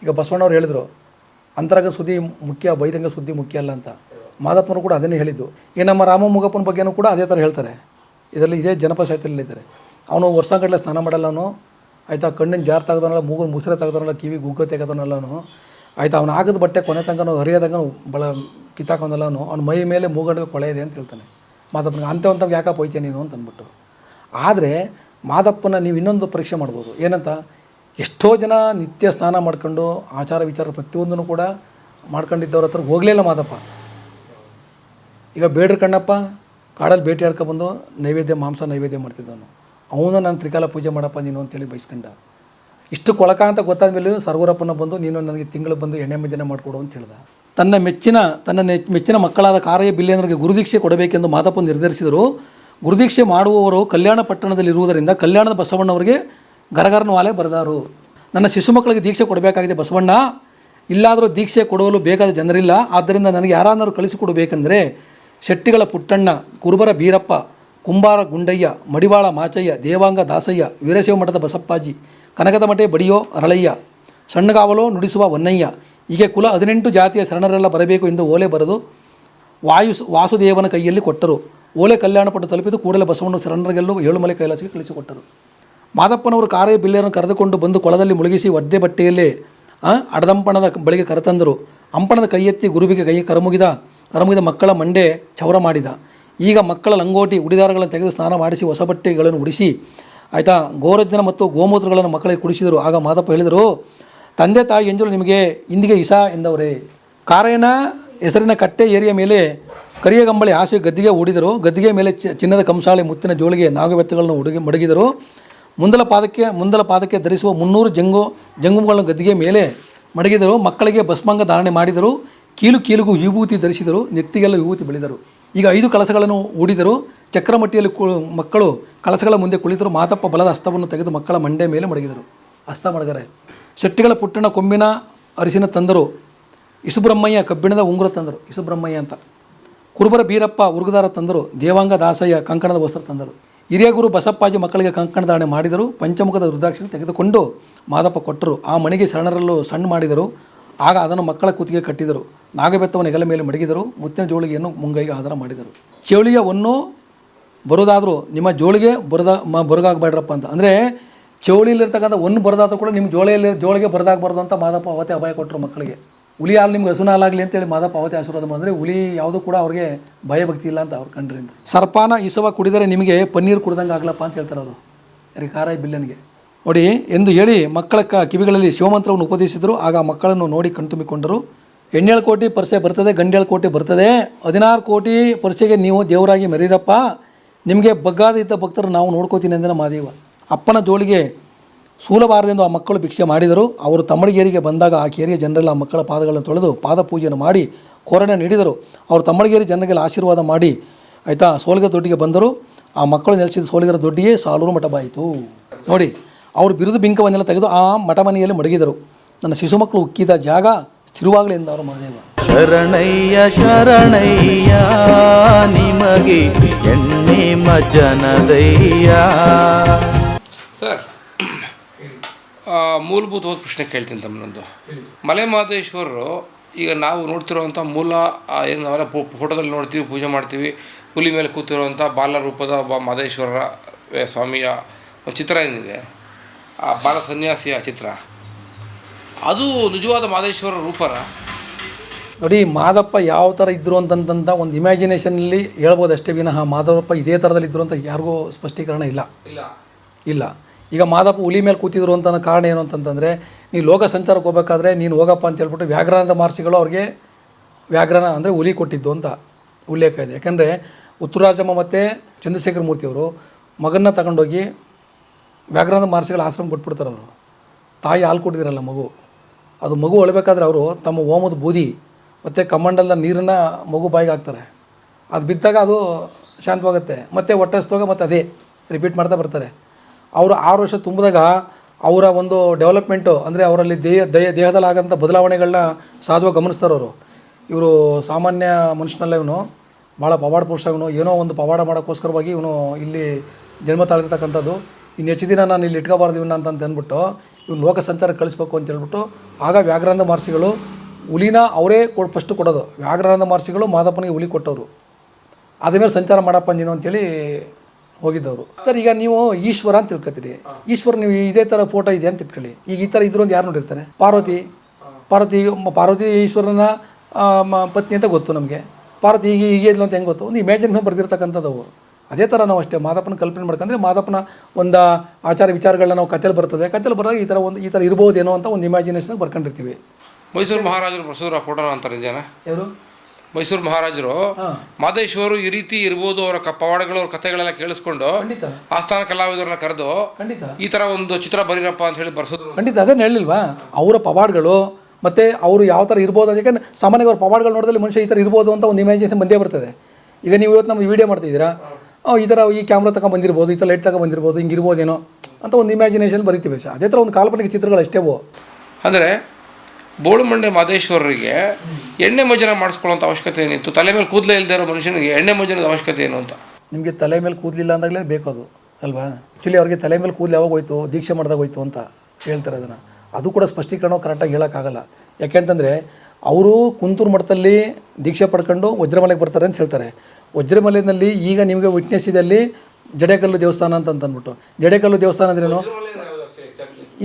ಈಗ ಬಸವಣ್ಣವ್ರು ಹೇಳಿದರು, ಅಂತರಂಗ ಸುದ್ದಿ ಮುಖ್ಯ, ಬಹಿರಂಗ ಸುದ್ದಿ ಮುಖ್ಯ ಅಲ್ಲ ಅಂತ. ಮಾದಪ್ಪನವರು ಕೂಡ ಅದನ್ನೇ ಹೇಳಿದ್ದು. ಈ ನಮ್ಮ ರಾಮ ಮುಗಪ್ಪನ ಬಗ್ಗೆನೂ ಕೂಡ ಅದೇ ಥರ ಹೇಳ್ತಾರೆ. ಇದರಲ್ಲಿ ಇದೇ ಜನಪದ ಸಾಹಿತ್ಯದಲ್ಲಿ ಇದ್ದಾರೆ. ಅವನು ವರ್ಷಗಟ್ಟಲೆ ಸ್ನಾನ ಮಾಡಲ್ಲನು, ಆಯಿತಾ, ಕಣ್ಣಿನ ಜಾರು ತೆಗೆದವನಲ್ಲ, ಮೂಗು ಮುಸುರೆ ತೆಗೆದವನಲ್ಲ, ಕಿವಿ ಗುಗ್ಗ ತೆಗೆದವನಲ್ಲನು, ಆಯಿತಾ, ಅವನು ಆಗದ ಬಟ್ಟೆ ಕೊನೆ ತನಕ ಹರಿಯೋದಂಗನು ಕಿತ್ತಾಕೊಂಡಲ್ಲನು, ಅವ್ನ ಮೈ ಮೇಲೆ ಮೂಗಂಡಿಗೆ ಕೊಳೆ ಇದೆ ಅಂತ ಹೇಳ್ತಾನೆ ಮಾದಪ್ಪನಿಗೆ. ಅಂಥವಂಥವ್ಗೆ ಯಾಕಪ್ಪ ಹೋಯ್ತೀಯ ನೀನು ಅಂತ ಅಂದ್ಬಿಟ್ಟು. ಆದರೆ ಮಾದಪ್ಪನ ನೀವು ಇನ್ನೊಂದು ಪರೀಕ್ಷೆ ಮಾಡ್ಬೋದು. ಏನಂತ, ಎಷ್ಟೋ ಜನ ನಿತ್ಯ ಸ್ನಾನ ಮಾಡ್ಕೊಂಡು ಆಚಾರ ವಿಚಾರ ಪ್ರತಿಯೊಂದನ್ನು ಕೂಡ ಮಾಡ್ಕೊಂಡಿದ್ದವ್ರ ಹತ್ರ ಹೋಗಲಿಲ್ಲ ಮಾದಪ್ಪ. ಈಗ ಬೇಡ್ರ ಕಣ್ಣಪ್ಪ ಕಾಡಲ್ಲಿ ಭೇಟಿ ಆಡ್ಕೊಬಂದು ಮಾಂಸ ನೈವೇದ್ಯ ಮಾಡ್ತಿದ್ದವನು. ಅವನು ನಾನು ತ್ರಿಕಾಲ ಪೂಜೆ ಮಾಡಪ್ಪ ನೀನು ಅಂತೇಳಿ ಬಯಸ್ಕೊಂಡ. ಇಷ್ಟು ಕೊಳಕ ಅಂತ ಗೊತ್ತಾದ ಮೇಲೆ ಸರ್ವರಪ್ಪನ ಬಂದು ನೀನು ನನಗೆ ತಿಂಗಳು ಬಂದು ಎಣ್ಣೆ ಮಜ್ಜನೆ ಮಾಡಿಕೊಡು ಅಂತ ಹೇಳ್ದ. ತನ್ನ ಮೆಚ್ಚಿನ ಮಕ್ಕಳಾದ ಕಾರಯ್ಯ ಬಿಲ್ಲೇಂದ್ರಿಗೆ ಗುರುದೀಕ್ಷೆ ಕೊಡಬೇಕೆಂದು ಮಾದಪ್ಪ ನಿರ್ಧರಿಸಿದರು. ಗುರುದೀಕ್ಷೆ ಮಾಡುವವರು ಕಲ್ಯಾಣ ಪಟ್ಟಣದಲ್ಲಿರುವುದರಿಂದ ಕಲ್ಯಾಣದ ಬಸವಣ್ಣವರಿಗೆ ಗರಗರನವಾಲೆ ಬರೆದಾರು. ನನ್ನ ಶಿಶು ಮಕ್ಕಳಿಗೆ ದೀಕ್ಷೆ ಕೊಡಬೇಕಾಗಿದೆ ಬಸವಣ್ಣ, ಇಲ್ಲಾದರೂ ದೀಕ್ಷೆ ಕೊಡಲು ಬೇಕಾದ ಜನರಿಲ್ಲ. ಆದ್ದರಿಂದ ನನಗೆ ಯಾರನ್ನಾರು ಕಳಿಸಿಕೊಡಬೇಕೆಂದರೆ ಶೆಟ್ಟಿಗಳ ಪುಟ್ಟಣ್ಣ, ಕುರುಬರ ಬೀರಪ್ಪ, ಕುಂಬಾರ ಗುಂಡಯ್ಯ, ಮಡಿವಾಳ ಮಾಚಯ್ಯ, ದೇವಾಂಗ ದಾಸಯ್ಯ, ವೀರಶೈವ ಮಠದ ಬಸಪ್ಪಾಜಿ, ಕನಕದ ಮಠೆ ಬಡಿಯೋ ಅರಳಯ್ಯ, ಸಣ್ಣಗಾವಲೋ ನುಡಿಸುವ ಹೊನ್ನಯ್ಯ, ಹೀಗೆ ಕುಲ 18 ಜಾತಿಯ ಶರಣರೆಲ್ಲ ಬರಬೇಕು ಎಂದು ಓಲೆ ಬರೆದು ವಾಸುದೇವನ ಕೈಯಲ್ಲಿ ಕೊಟ್ಟರು. ಓಲೆ ಕಲ್ಯಾಣಪಟ್ಟು ತಲುಪಿದು ಕೂಡಲೇ ಬಸವಣ್ಣ ಶರಣರಿಗೆಲ್ಲೂ ಏಳುಮಲೆ ಕೈಲಾಸಕ್ಕೆ ಕಳಿಸಿಕೊಟ್ಟರು. ಮಾದಪ್ಪನವರು ಕಾರಯ್ಯ ಬಿಲ್ಲೇರನ್ನು ಕರೆದುಕೊಂಡು ಬಂದು ಕೊಳದಲ್ಲಿ ಮುಳುಗಿಸಿ ಒದ್ದೆ ಬಟ್ಟೆಯಲ್ಲೇ ಅಡದಂಪಣದ ಬಳಿಗೆ ಕರೆತಂದರು. ಅಂಪಣದ ಕೈಯೆತ್ತಿ ಗುರುವಿಗೆ ಕರಮುಗಿದ ಮಕ್ಕಳ ಮಂಡೆ ಚೌರ ಮಾಡಿದ. ಈಗ ಮಕ್ಕಳ ಲಂಗೋಟಿ ಉಡಿದಾರಗಳನ್ನು ತೆಗೆದು ಸ್ನಾನ ಮಾಡಿಸಿ ಹೊಸ ಬಟ್ಟೆಗಳನ್ನು ಉಡಿಸಿ, ಆಯಿತಾ, ಗೋರಜ್ಜನ ಮತ್ತು ಗೋಮೂತ್ರಗಳನ್ನು ಮಕ್ಕಳಿಗೆ ಕುಡಿಸಿದರು. ಆಗ ಮಾದಪ್ಪ ಹೇಳಿದರು, ತಂದೆ ತಾಯಿ ಎಂಜಲು ನಿಮಗೆ ಇಂದಿಗೆ ಇಸಾ ಎಂದವರೇ. ಕಾರಯ್ಯನ ಹೆಸರಿನ ಕಟ್ಟೆ ಏರಿಯ ಮೇಲೆ ಕರಿಯಗಂಬಳಿ ಹಾಸಿ ಗದ್ದಿಗೆ ಹೂಡಿದರು. ಗದ್ದಿಗೆ ಮೇಲೆ ಚಿನ್ನದ ಕಂಸಾಳೆ ಮುತ್ತಿನ ಜೋಳಿಗೆ ನಾಗವೆತ್ತಗಳನ್ನು ಮಡಗಿದರು. ಮುಂದಲ ಪಾದಕ್ಕೆ ಧರಿಸುವ 300 ಜಂಗುಮಗಳನ್ನು ಗದ್ದಿಗೆ ಮೇಲೆ ಮಡಗಿದರು. ಮಕ್ಕಳಿಗೆ ಭಸ್ಮಾಂಗ ಧಾರಣೆ ಮಾಡಿದರು. ಕೀಲಿಗೂ ವಿಭೂತಿ ಧರಿಸಿದರು. ನೆತ್ತಿಗೆಲ್ಲ ವಿಭೂತಿ ಬೆಳೆದರು. ಈಗ 5 ಕಳಸಗಳನ್ನು ಹೂಡಿದರು. ಚಕ್ರಮಟ್ಟಿಯಲ್ಲಿ ಮಕ್ಕಳು ಕಳಸಗಳ ಮುಂದೆ ಕುಳಿತರು. ಮಾದಪ್ಪ ಬಲದ ಹಸ್ತವನ್ನು ತೆಗೆದು ಮಕ್ಕಳ ಮಂಡೆ ಮೇಲೆ ಮಡಗಿದರು. ಹಸ್ತ ಮಡಗರೆ. ಶೆಟ್ಟಿಗಳ ಪುಟ್ಟಣ ಕೊಂಬಿನ ಅರಿಸಿನ ತಂದರು. ಇಸುಬ್ರಹ್ಮಯ್ಯ ಕಬ್ಬಿಣದ ಉಂಗುರ ತಂದರು. ಇಸುಬ್ರಹ್ಮಯ್ಯ ಅಂತ. ಕುರುಬರ ಬೀರಪ್ಪ ಉರುಗುದಾರ ತಂದರು. ದೇವಾಂಗ ದಾಸಯ್ಯ ಕಂಕಣದ ವಸ್ತ್ರ ತಂದರು. ಹಿರಿಯ ಗುರು ಬಸಪ್ಪಾಜಿ ಮಕ್ಕಳಿಗೆ ಕಂಕಣ ಧಾರಣೆ ಮಾಡಿದರು. ಪಂಚಮುಖದ ರುದ್ರಾಕ್ಷಿ ತೆಗೆದುಕೊಂಡು ಮಾದಪ್ಪ ಕೊಟ್ಟರು. ಆ ಮಣಿಗೆ ಶರಣರಲ್ಲೂ ಸಣ್ಣ ಮಾಡಿದರು. ಆಗ ಅದನ್ನು ಮಕ್ಕಳ ಕೂತಿಗೆ ಕಟ್ಟಿದರು. ನಾಗಬೆತ್ತವನ ಹೆಗಲ ಮೇಲೆ ಮಡಗಿದರು. ಮುತ್ತಿನ ಜೋಳಿಗೆಯನ್ನು ಮುಂಗೈಗೆ ಆಧಾರ ಮಾಡಿದರು. ಚೌಳಿಯ ಒನ್ನು ಬರೋದಾದರೂ ನಿಮ್ಮ ಜೋಳಿಗೆ ಬರಗಾಗಬೇಡ್ರಪ್ಪ ಅಂತ. ಅಂದರೆ ಚೌಳಿಯಲ್ಲಿರ್ತಕ್ಕಂಥ ಒಂದು ಬರೋದಾದರೂ ಕೂಡ ನಿಮ್ಮ ಜೋಳಿಗೆ ಬರದಾಗಬಾರ್ದು ಅಂತ ಮಾದಪ್ಪ ಅವತ್ತೇ ಅಭಯ ಕೊಟ್ಟರು ಮಕ್ಕಳಿಗೆ. ಹುಲಿ ಹಾಲು ನಿಮ್ಗೆ ಹಸುನ ಹಾಲಾಗಲಿ ಅಂತೇಳಿ ಮಾದಪ್ಪ ಅವತ್ತೇ ಆಶೀರ್ವಾದ ಮಾಡಿದ್ರೆ, ಹುಲಿ ಯಾವುದೂ ಕೂಡ ಅವ್ರಿಗೆ ಭಯಭಕ್ತಿ ಇಲ್ಲ ಅಂತ ಅವ್ರು ಕಂಡ್ರಿಂದ. ಸರ್ಪಾನ ಇಸವ ಕುಡಿದರೆ ನಿಮಗೆ ಪನ್ನೀರು ಕುಡ್ದಂಗೆ ಆಗ್ಲಪ್ಪ ಅಂತ ಹೇಳ್ತಾರೆ ಅವರು, ಯಾರಿಗೆ, ಕಾರಯ್ಯ ಬಿಲ್ಲನಿಗೆ ನೋಡಿ ಎಂದು ಹೇಳಿ ಮಕ್ಕಳ ಕಿವಿಗಳಲ್ಲಿ ಶಿವಮಂತ್ರವನ್ನು ಉಪದೇಶಿಸಿದರು. ಆಗ ಮಕ್ಕಳನ್ನು ನೋಡಿ ಕಣ್ತುಂಬಿಕೊಂಡರು. 7 ಕೋಟಿ ಪರ್ಸೆ ಬರ್ತದೆ, 7 ಕೋಟಿ ಬರ್ತದೆ. 16 ಕೋಟಿ ಪರ್ಸೆಗೆ ನೀವು ದೇವರಾಗಿ ಮೆರೀರಪ್ಪ. ನಿಮಗೆ ಬಗ್ಗಾದ ಇದ್ದ ಭಕ್ತರು ನಾವು ನೋಡ್ಕೋತೀನಿ ಅಂದಿನ ಮಾದೇವ. ಅಪ್ಪನ ಜೋಳಿಗೆ ಸೂಲಬಾರದೆಂದು ಆ ಮಕ್ಕಳು ಭಿಕ್ಷೆ ಮಾಡಿದರು. ಅವರು ತಮ್ಮಡಿಗೇರಿಗೆ ಬಂದಾಗ ಆ ಕೇರಿಯ ಜನರೆಲ್ಲ ಆ ಮಕ್ಕಳ ಪಾದಗಳನ್ನು ತೊಳೆದು ಪಾದ ಪೂಜೆಯನ್ನು ಮಾಡಿ ಕೋರಣೆ ನೀಡಿದರು. ಅವರು ತಮ್ಮಡಿಗೇರಿ ಜನರಿಗೆಲ್ಲ ಆಶೀರ್ವಾದ ಮಾಡಿ, ಆಯಿತಾ, ಸೋಲಿಗರ ದೊಡ್ಡಿಗೆ ಬಂದರು. ಆ ಮಕ್ಕಳು ನೆಲೆಸಿದ ಸೋಲಿಗರ ದೊಡ್ಡಿಯೇ ಸಾಲೂರು ಮಠ ಬಾಯಿತು. ನೋಡಿ, ಅವರು ಬಿರುದು ಬಿಂಕವನ್ನೆಲ್ಲ ತೆಗೆದು ಆ ಮಠ ಮನೆಯಲ್ಲಿ ಮಡಗಿದರು. ನನ್ನ ಶಿಶು ಮಕ್ಕಳು ಉಕ್ಕಿದ ಜಾಗ ಸ್ಥಿರವಾಗಲಿ ಎಂದು ಅವರು ಮಾದೇವ. ಶರಣಯ್ಯ ಶರಣಯ್ಯ ನಿಮಗೆ ಎಣ್ಣೆ ಮಜ್ಜನದಯ್ಯ. ಸರ್, ಮೂಲಭೂತವಾದ ಪ್ರಶ್ನೆ ಕೇಳ್ತೀನಿ ತಮ್ಮನೊಂದು. ಮಲೆ ಮಹದೇಶ್ವರರು ಈಗ ನಾವು ನೋಡ್ತಿರೋವಂಥ ಮೂಲ ಏನು ನಾವೆಲ್ಲ ಫೋಟೋದಲ್ಲಿ ನೋಡ್ತೀವಿ, ಪೂಜೆ ಮಾಡ್ತೀವಿ, ಹುಲಿ ಮೇಲೆ ಕೂತಿರುವಂಥ ಬಾಲರೂಪದ ಮಹದೇಶ್ವರರ ಸ್ವಾಮಿಯ ಒಂದು ಚಿತ್ರ ಏನಿದೆ, ಆ ಬಾಲ ಸನ್ಯಾಸಿಯ ಚಿತ್ರ, ಅದು ನಿಜವಾದ ಮಹದೇಶ್ವರ ರೂಪನ? ನೋಡಿ, ಮಾದಪ್ಪ ಯಾವ ಥರ ಇದ್ದರು ಅಂತಂತ ಒಂದು ಇಮ್ಯಾಜಿನೇಷನಲ್ಲಿ ಹೇಳ್ಬೋದು ಅಷ್ಟೇ ವಿನಃ ಮಾದಪ್ಪ ಇದೇ ಥರದಲ್ಲಿ ಇದ್ದರು ಅಂತ ಯಾರಿಗೂ ಸ್ಪಷ್ಟೀಕರಣ ಇಲ್ಲ. ಈಗ ಮಾದಪ್ಪ ಹುಲಿ ಮೇಲೆ ಕೂತಿದ್ರು ಅಂತ ಕಾರಣ ಏನು ಅಂತಂತಂದರೆ, ನೀವು ಲೋಕ ಸಂಚಾರಕ್ಕೆ ಹೋಗ್ಬೇಕಾದ್ರೆ ನೀನು ಹೋಗಪ್ಪ ಅಂತ ಹೇಳ್ಬಿಟ್ಟು ವ್ಯಾಘ್ರಾನದ ಮಹರ್ಷಿಗಳು ಅವ್ರಿಗೆ ವ್ಯಾಘ್ರಾನ ಅಂದರೆ ಹುಲಿ ಕೊಟ್ಟಿದ್ದು ಅಂತ ಉಲ್ಲೇಖ ಇದೆ. ಯಾಕಂದರೆ ಉತ್ತರಾಜಮ್ಮ ಮತ್ತು ಚಂದ್ರಶೇಖರ ಮೂರ್ತಿಯವರು ಮಗನ್ನ ತಗೊಂಡೋಗಿ ವ್ಯಾಘ್ರಾನದ ಮಹರ್ಷಿಗಳ ಆಶ್ರಮ ಕೊಟ್ಬಿಡ್ತಾರೆ. ಅವರು ತಾಯಿ ಹಾಲು ಕೊಟ್ಟಿದ್ದೀರಲ್ಲ ಅದು ಮಗು ಅಳಬೇಕಾದ್ರೆ ಅವರು ತಮ್ಮ ಹೋಮದ ಬೂದಿ ಮತ್ತು ಕಮ್ಮಂಡಲ್ಲ ನೀರನ್ನು ಮಗು ಬಾಯಿಗೆ ಹಾಕ್ತಾರೆ. ಅದು ಬಿದ್ದಾಗ ಅದು ಶಾಂತವಾಗುತ್ತೆ. ಮತ್ತು ಹೊಟ್ಟೆ ಹಸಿದಾಗ ಮತ್ತು ಅದೇ ರಿಪೀಟ್ ಮಾಡ್ತಾ ಬರ್ತಾರೆ. ಅವರು 6 ವರ್ಷ ತುಂಬಿದಾಗ ಅವರ ಒಂದು ಡೆವಲಪ್ಮೆಂಟು ಅಂದರೆ ಅವರಲ್ಲಿ ದೇಹದಲ್ಲಿ ಆಗೋಂಥ ಬದಲಾವಣೆಗಳನ್ನ ಸಹಜವಾಗಿ ಗಮನಿಸ್ತಾರೆ ಅವರು. ಇವರು ಸಾಮಾನ್ಯ ಮನುಷ್ಯನಲ್ಲ, ಇವನು ಭಾಳ ಪವಾಡ ಪುರುಷ. ಇವನು ಏನೋ ಒಂದು ಪವಾಡ ಮಾಡೋಕ್ಕೋಸ್ಕರವಾಗಿ ಇವನು ಇಲ್ಲಿ ಜನ್ಮ ತಾಳಿರ್ತಕ್ಕಂಥದ್ದು. ಇನ್ನು ಹೆಚ್ಚು ದಿನ ನಾನು ಇಲ್ಲಿ ಇಟ್ಕೋಬಾರ್ದು ಇವನ್ನ ಅಂತ ಅಂದ್ಬಿಟ್ಟು ಇವ್ನು ಲೋಕ ಸಂಚಾರ ಕಳಿಸ್ಬೇಕು ಅಂತ ಹೇಳ್ಬಿಟ್ಟು ಆಗ ವ್ಯಾಘ್ರಾನಂದ ಮಹರ್ಷಿಗಳು ಹುಲಿನ ಅವರೇ ಫಸ್ಟು ಕೊಡೋದು. ವ್ಯಾಘ್ರಾನಂದ ಮಹರ್ಷಿಗಳು ಮಾದಪ್ಪನಿಗೆ ಹುಲಿ ಕೊಟ್ಟವರು. ಆದಮೇಲೆ ಸಂಚಾರ ಮಾಡಪ್ಪ ನೀನು ಅಂತೇಳಿ ಹೋಗಿದ್ದವರು. ಸರ್ ಈಗ ನೀವು ಈಶ್ವರ ಅಂತ ತಿಳ್ಕೊತೀರಿ. ಈಶ್ವರ ನೀವು ಇದೇ ಥರ ಫೋಟೋ ಇದೆ ಅಂತ ಇಟ್ಕೊಳ್ಳಿ. ಈಗ ಈ ಥರ ಇದ್ರೊಂದು ಯಾರು ನೋಡಿರ್ತಾರೆ? ಪಾರ್ವತಿ ಈಶ್ವರನ ಪತ್ನಿ ಅಂತ ಗೊತ್ತು ನಮಗೆ. ಪಾರ್ವತಿ ಹೀಗೆ ಇದ್ಲು ಅಂತ ಹೆಂಗೆ ಗೊತ್ತು? ಒಂದು ಇಮ್ಯಾಜಿನ್ ಬರ್ದಿರ್ತಕ್ಕಂಥದ್ದು. ಅದೇ ಥರ ನಾವು ಅಷ್ಟೇ ಮಾದಪ್ಪನ ಕಲ್ಪನೆ ಮಾಡ್ಕೊಂಡ್ರೆ ಮಾದಪ್ಪನ ಒಂದು ಆಚಾರ ವಿಚಾರಗಳನ್ನ ನಾವು ಕಥೆಯಲ್ಲಿ ಬರ್ತದೆ. ಕಥೆಯಲ್ಲಿ ಬರೋದು ಈ ಥರ ಇರ್ಬೋದೇನೋ ಅಂತ ಒಂದು ಇಮ್ಯಾಜಿನೇಷನ್ ಬರ್ಕೊಂಡಿರ್ತೀವಿ. ಮೈಸೂರು ಮಹಾರಾಜರು ಬರ್ಸೋದ್ರ ಫೋಟೋನ ಅಂತಾರೆ ಜನ. ಯಾರು? ಮೈಸೂರು ಮಹಾರಾಜರು ಮಾದೇಶ್ವರು ಈ ರೀತಿ ಇರ್ಬೋದು, ಅವರ ಪವಾಡಗಳು, ಅವ್ರ ಕಥೆಗಳೆಲ್ಲ ಕೇಳಿಸ್ಕೊಂಡು ಖಂಡಿತ ಆಸ್ಥಾನ ಕಲಾವಿದರನ್ನ ಕರೆದು ಖಂಡಿತ ಈ ಥರ ಒಂದು ಚಿತ್ರ ಬರೀರಪ್ಪ ಅಂತ ಹೇಳಿ ಬರ್ಸೋದು. ಖಂಡಿತ ಅದೇನು ಹೇಳಿಲ್ವಾ? ಅವರ ಪವಾಡಗಳು ಮತ್ತು ಅವರು ಯಾವ ಥರ ಇರ್ಬೋದು ಅಂತ. ಯಾಕಂದ್ರೆ ಸಾಮಾನ್ಯವಾಗಿ ಅವ್ರ ಪವಾಡಗಳು ನೋಡಿದಲ್ಲಿ ಮನುಷ್ಯ ಈ ಥರ ಇರ್ಬೋದು ಅಂತ ಒಂದು ಇಮ್ಯಾಜಿನೇಷನ್ ಬಂದೇ ಬರ್ತದೆ. ಈಗ ನೀವು ಇವತ್ತು ನಮ್ಗೆ ವೀಡಿಯೋ ಮಾಡ್ತಿದ್ದೀರಾ, ಈ ಥರ ಈ ಕ್ಯಾಮ್ರಾ ತಗೊಂಡ್ಬಂದಿರ್ಬೋದು, ಈ ಥರ ಲೈಟ್ ತಗೊಂಡ್ಬಂದಿರ್ಬೋದು, ಹಿಂಗೆ ಇರ್ಬೋದೇನೋ ಅಂತ ಒಂದು ಇಮ್ಯಾಜಿನೇಷನ್ ಬರೀತೀವಿ. ಅದೇ ಥರ ಒಂದು ಕಾಲ್ಪನಿಕ ಚಿತ್ರಗಳು ಅಷ್ಟೇವೋ. ಅಂದರೆ ಬೋಳುಮಂಡೆ ಮಾದೇಶ್ವರರಿಗೆ ಎಣ್ಣೆ ಮಜ್ಜನ ಮಾಡಿಸ್ಕೊಳ್ಳೋಂಥ ಅವಶ್ಯಕತೆ ಏನಿತ್ತು? ತಲೆ ಮೇಲೆ ಕೂದಲೇ ಇಲ್ಲದೆ ಇರೋ ಮನುಷ್ಯನಿಗೆ ಎಣ್ಣೆ ಮಜ್ಜನದ ಅವಶ್ಯಕತೆ ಏನು ಅಂತ? ನಿಮಗೆ ತಲೆ ಮೇಲೆ ಕೂದಲಿಲ್ಲ ಅಂದಾಗಲೇ ಬೇಕು ಅದು ಅಲ್ವಾ? ಆ್ಯಕ್ಚುಲಿ ಅವ್ರಿಗೆ ತಲೆ ಮೇಲೆ ಕೂದಲು ಯಾವಾಗ ಹೋಯ್ತು? ದೀಕ್ಷೆ ಮಾಡಿದಾಗ ಹೋಯ್ತು ಅಂತ ಹೇಳ್ತಾರೆ. ಅದನ್ನು ಅದು ಕೂಡ ಸ್ಪಷ್ಟೀಕರಣ ಕರೆಕ್ಟಾಗಿ ಹೇಳೋಕ್ಕಾಗಲ್ಲ. ಯಾಕೆಂತಂದರೆ ಅವರು ಕುಂತೂರು ಮಠದಲ್ಲಿ ದೀಕ್ಷೆ ಪಡ್ಕೊಂಡು ವಜ್ರಮಲೆಗೆ ಬರ್ತಾರೆ ಅಂತ ಹೇಳ್ತಾರೆ. ವಜ್ರಮಲೆಯಲ್ಲಿ ಈಗ ನಿಮಗೆ ವಿಟ್ನೆಸ್ ಇದೆ ಅಲ್ಲಿ ಜಡೇಕಲ್ಲು ದೇವಸ್ಥಾನ ಅಂತ ಅಂದ್ಬಿಟ್ಟು. ಜಡೇಕಲ್ಲು ದೇವಸ್ಥಾನ ಅಂದ್ರೇನು?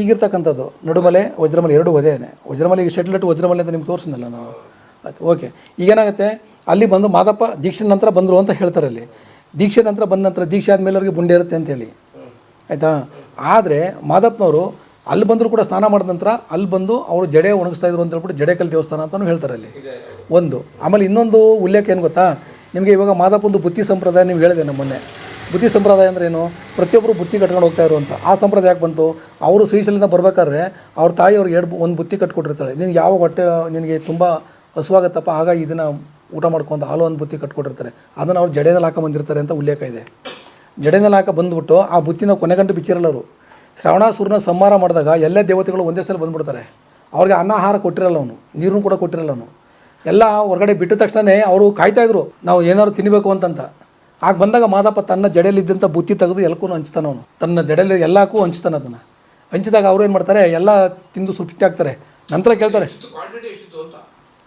ಈಗಿರ್ತಕ್ಕಂಥದ್ದು ನಡುಮಲೆ ವಜ್ರಮಲೆ ಎರಡೂ ಅದೇನೆ. ವಜ್ರಮಲೆ ಈಗ ಶೆಟ್ಲೆಟ್ ವಜ್ರಮಲೆ ಅಂತ ನಿಮ್ಗೆ ತೋರಿಸಿದ್ನಲ್ಲ ನಾವು. ಆಯ್ತು, ಓಕೆ. ಈಗೇನಾಗುತ್ತೆ, ಅಲ್ಲಿ ಬಂದು ಮಾದಪ್ಪ ದೀಕ್ಷೆ ನಂತರ ಬಂದರು ಅಂತ ಹೇಳ್ತಾರೆ. ಅಲ್ಲಿ ದೀಕ್ಷೆ ನಂತರ ಬಂದ ನಂತರ ದೀಕ್ಷೆ ಆದಮೇಲೆ ಅವ್ರಿಗೆ ಬುಂಡೆ ಇರುತ್ತೆ ಅಂತೇಳಿ, ಆಯಿತಾ. ಆದರೆ ಮಾದಪ್ಪನವರು ಅಲ್ಲಿ ಬಂದರೂ ಕೂಡ ಸ್ನಾನ ಮಾಡಿದ ನಂತರ ಅಲ್ಲಿ ಬಂದು ಅವರು ಜಡೆ ಒಣಗಿಸ್ತಾ ಇದ್ರು ಅಂತ ಹೇಳ್ಬಿಟ್ಟು ಜಡೇಕಲ್ ದೇವಸ್ಥಾನ ಅಂತಲೂ ಹೇಳ್ತಾರೆ ಅಲ್ಲಿ ಒಂದು. ಆಮೇಲೆ ಇನ್ನೊಂದು ಉಲ್ಲೇಖ ಏನು ಗೊತ್ತಾ ನಿಮಗೆ? ಇವಾಗ ಮಾದಪ್ಪಂದು ಬುತ್ತಿ ಸಂಪ್ರದಾಯ ನೀವು ಹೇಳಿದೆ ನಮ್ಮ ಮೊನ್ನೆ. ಬುತ್ತಿ ಸಂಪ್ರದಾಯ ಅಂದ್ರೆ ಏನು? ಪ್ರತಿಯೊಬ್ಬರು ಬುತ್ತಿ ಕಟ್ಕೊಂಡು ಹೋಗ್ತಾಯಿರು ಅಂತ. ಆ ಸಂಪ್ರದಾಯ ಯಾಕೆ ಬಂತು? ಅವರು ಶ್ರೀಶೈಲದಿಂದ ಬರ್ಬೇಕಾದ್ರೆ ಅವ್ರ ತಾಯಿ ಅವ್ರಿಗೆ ಒಂದು ಬುತ್ತಿ ಕಟ್ಕೊಟ್ಟಿರ್ತಾಳೆ. ನಿನಗೆ ಯಾವ ಹೊಟ್ಟೆ ನಿನಗೆ ತುಂಬ ಹಸುವಾಗತ್ತಪ್ಪ, ಆಗ ಇದನ್ನು ಊಟ ಮಾಡ್ಕೊಂತ ಹಾಲು ಒಂದು ಬುತ್ತಿ ಕಟ್ಕೊಟ್ಟಿರ್ತಾರೆ. ಅದನ್ನು ಅವ್ರು ಜಡೆನಲ್ಲಿ ಹಾಕೊಂಬಂದಿರ್ತಾರೆ ಅಂತ ಉಲ್ಲೇಖ ಇದೆ. ಜಡೆನಲ್ಲಿ ಹಾಕ ಬಂದುಬಿಟ್ಟು ಆ ಬುತ್ತಿನ ಕೊನೆಗಂಟು ಬಿಚ್ಚಿರಲ್ಲ ಅವರು. ಶ್ರಾವಣಾಸುರನ ಸಂಹಾರ ಮಾಡಿದಾಗ ಎಲ್ಲ ದೇವತೆಗಳು ಒಂದೇ ಸಲ ಬಂದುಬಿಡ್ತಾರೆ. ಅವ್ರಿಗೆ ಅನ್ನ ಆಹಾರ ಕೊಟ್ಟಿರಲ್ಲ ಅವನು, ನೀರನ್ನು ಕೂಡ ಕೊಟ್ಟಿರಲ್ಲ ಅವನು. ಎಲ್ಲ ಹೊರಗಡೆ ಬಿಟ್ಟ ತಕ್ಷಣ ಅವರು ಕಾಯ್ತಾಯಿದ್ರು ನಾವು ಏನಾದ್ರು ತಿನ್ನಬೇಕು ಅಂತಂತ. ಆಗ ಬಂದಾಗ ಮಾದಪ್ಪ ತನ್ನ ಜಡೆಯಲ್ಲಿದ್ದಂಥ ಬುತ್ತಿ ತೆಗೆದು ಎಲ್ಲಕ್ಕೂ ಹಂಚ್ತಾನೆ. ಅವನು ತನ್ನ ಜಡೆಯಲ್ಲಿ ಎಲ್ಲಕ್ಕೂ ಹಂಚ್ತಾನೆ. ಅದನ್ನು ಹಂಚಿದಾಗ ಅವ್ರು ಏನು ಮಾಡ್ತಾರೆ, ಎಲ್ಲ ತಿಂದು ಸೃಷ್ಟಿ ಆಗ್ತಾರೆ. ನಂತರ ಕೇಳ್ತಾರೆ,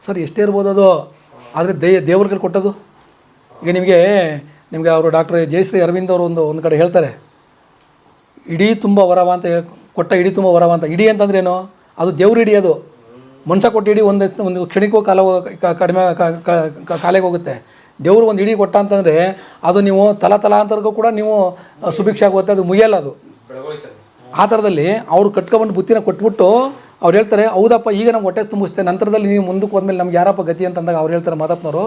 ಸರ್ ಎಷ್ಟೇ ಇರ್ಬೋದು ಅದು, ಆದರೆ ದೇವ್ರಿಗೆ ಕೊಟ್ಟದು. ಈಗ ನಿಮಗೆ ಅವರು ಡಾಕ್ಟರ್ ಜಯಶ್ರೀ ಅರವಿಂದ್ ಅವರು ಒಂದು ಕಡೆ ಹೇಳ್ತಾರೆ, ಇಡೀ ತುಂಬ ವರವ ಅಂತ ಕೊಟ್ಟ ಇಡೀ ತುಂಬ ವರವ ಅಂತ. ಇಡೀ ಅಂತಂದ್ರೆ ಏನು? ಅದು ದೇವ್ರ ಇಡೀ. ಅದು ಮನುಷ್ಯ ಕೊಟ್ಟು ಇಡೀ ಒಂದು ಕ್ಷಣಿಕೋ ಕಡಿಮೆ ಕಾಲೆಗೆ ಹೋಗುತ್ತೆ. ದೇವರು ಒಂದು ಇಡೀ ಕೊಟ್ಟ ಅಂತಂದರೆ ಅದು ನೀವು ತಲಾಂತರಕ್ಕೂ ಕೂಡ ನೀವು ಸುಭಿಕ್ಷೆ ಆಗುತ್ತೆ, ಅದು ಮುಗಿಯಲ್ಲ ಅದು. ಆ ಥರದಲ್ಲಿ ಅವರು ಕಟ್ಕೊಬಂದು ಬುತ್ತಿನ ಕೊಟ್ಬಿಟ್ಟು ಅವ್ರು ಹೇಳ್ತಾರೆ, ಹೌದಪ್ಪ ಈಗ ನಮ್ಗೆ ಹೊಟ್ಟೆ ತುಂಬಿಸ್ತೆ, ನಂತರದಲ್ಲಿ ನೀವು ಮುಂದಕ್ಕೆ ಹೋದ್ಮೇಲೆ ನಮ್ಗೆ ಯಾರಪ್ಪ ಗತಿ ಅಂತಂದಾಗ ಅವ್ರು ಹೇಳ್ತಾರೆ ಮಾದಪ್ಪನವರು,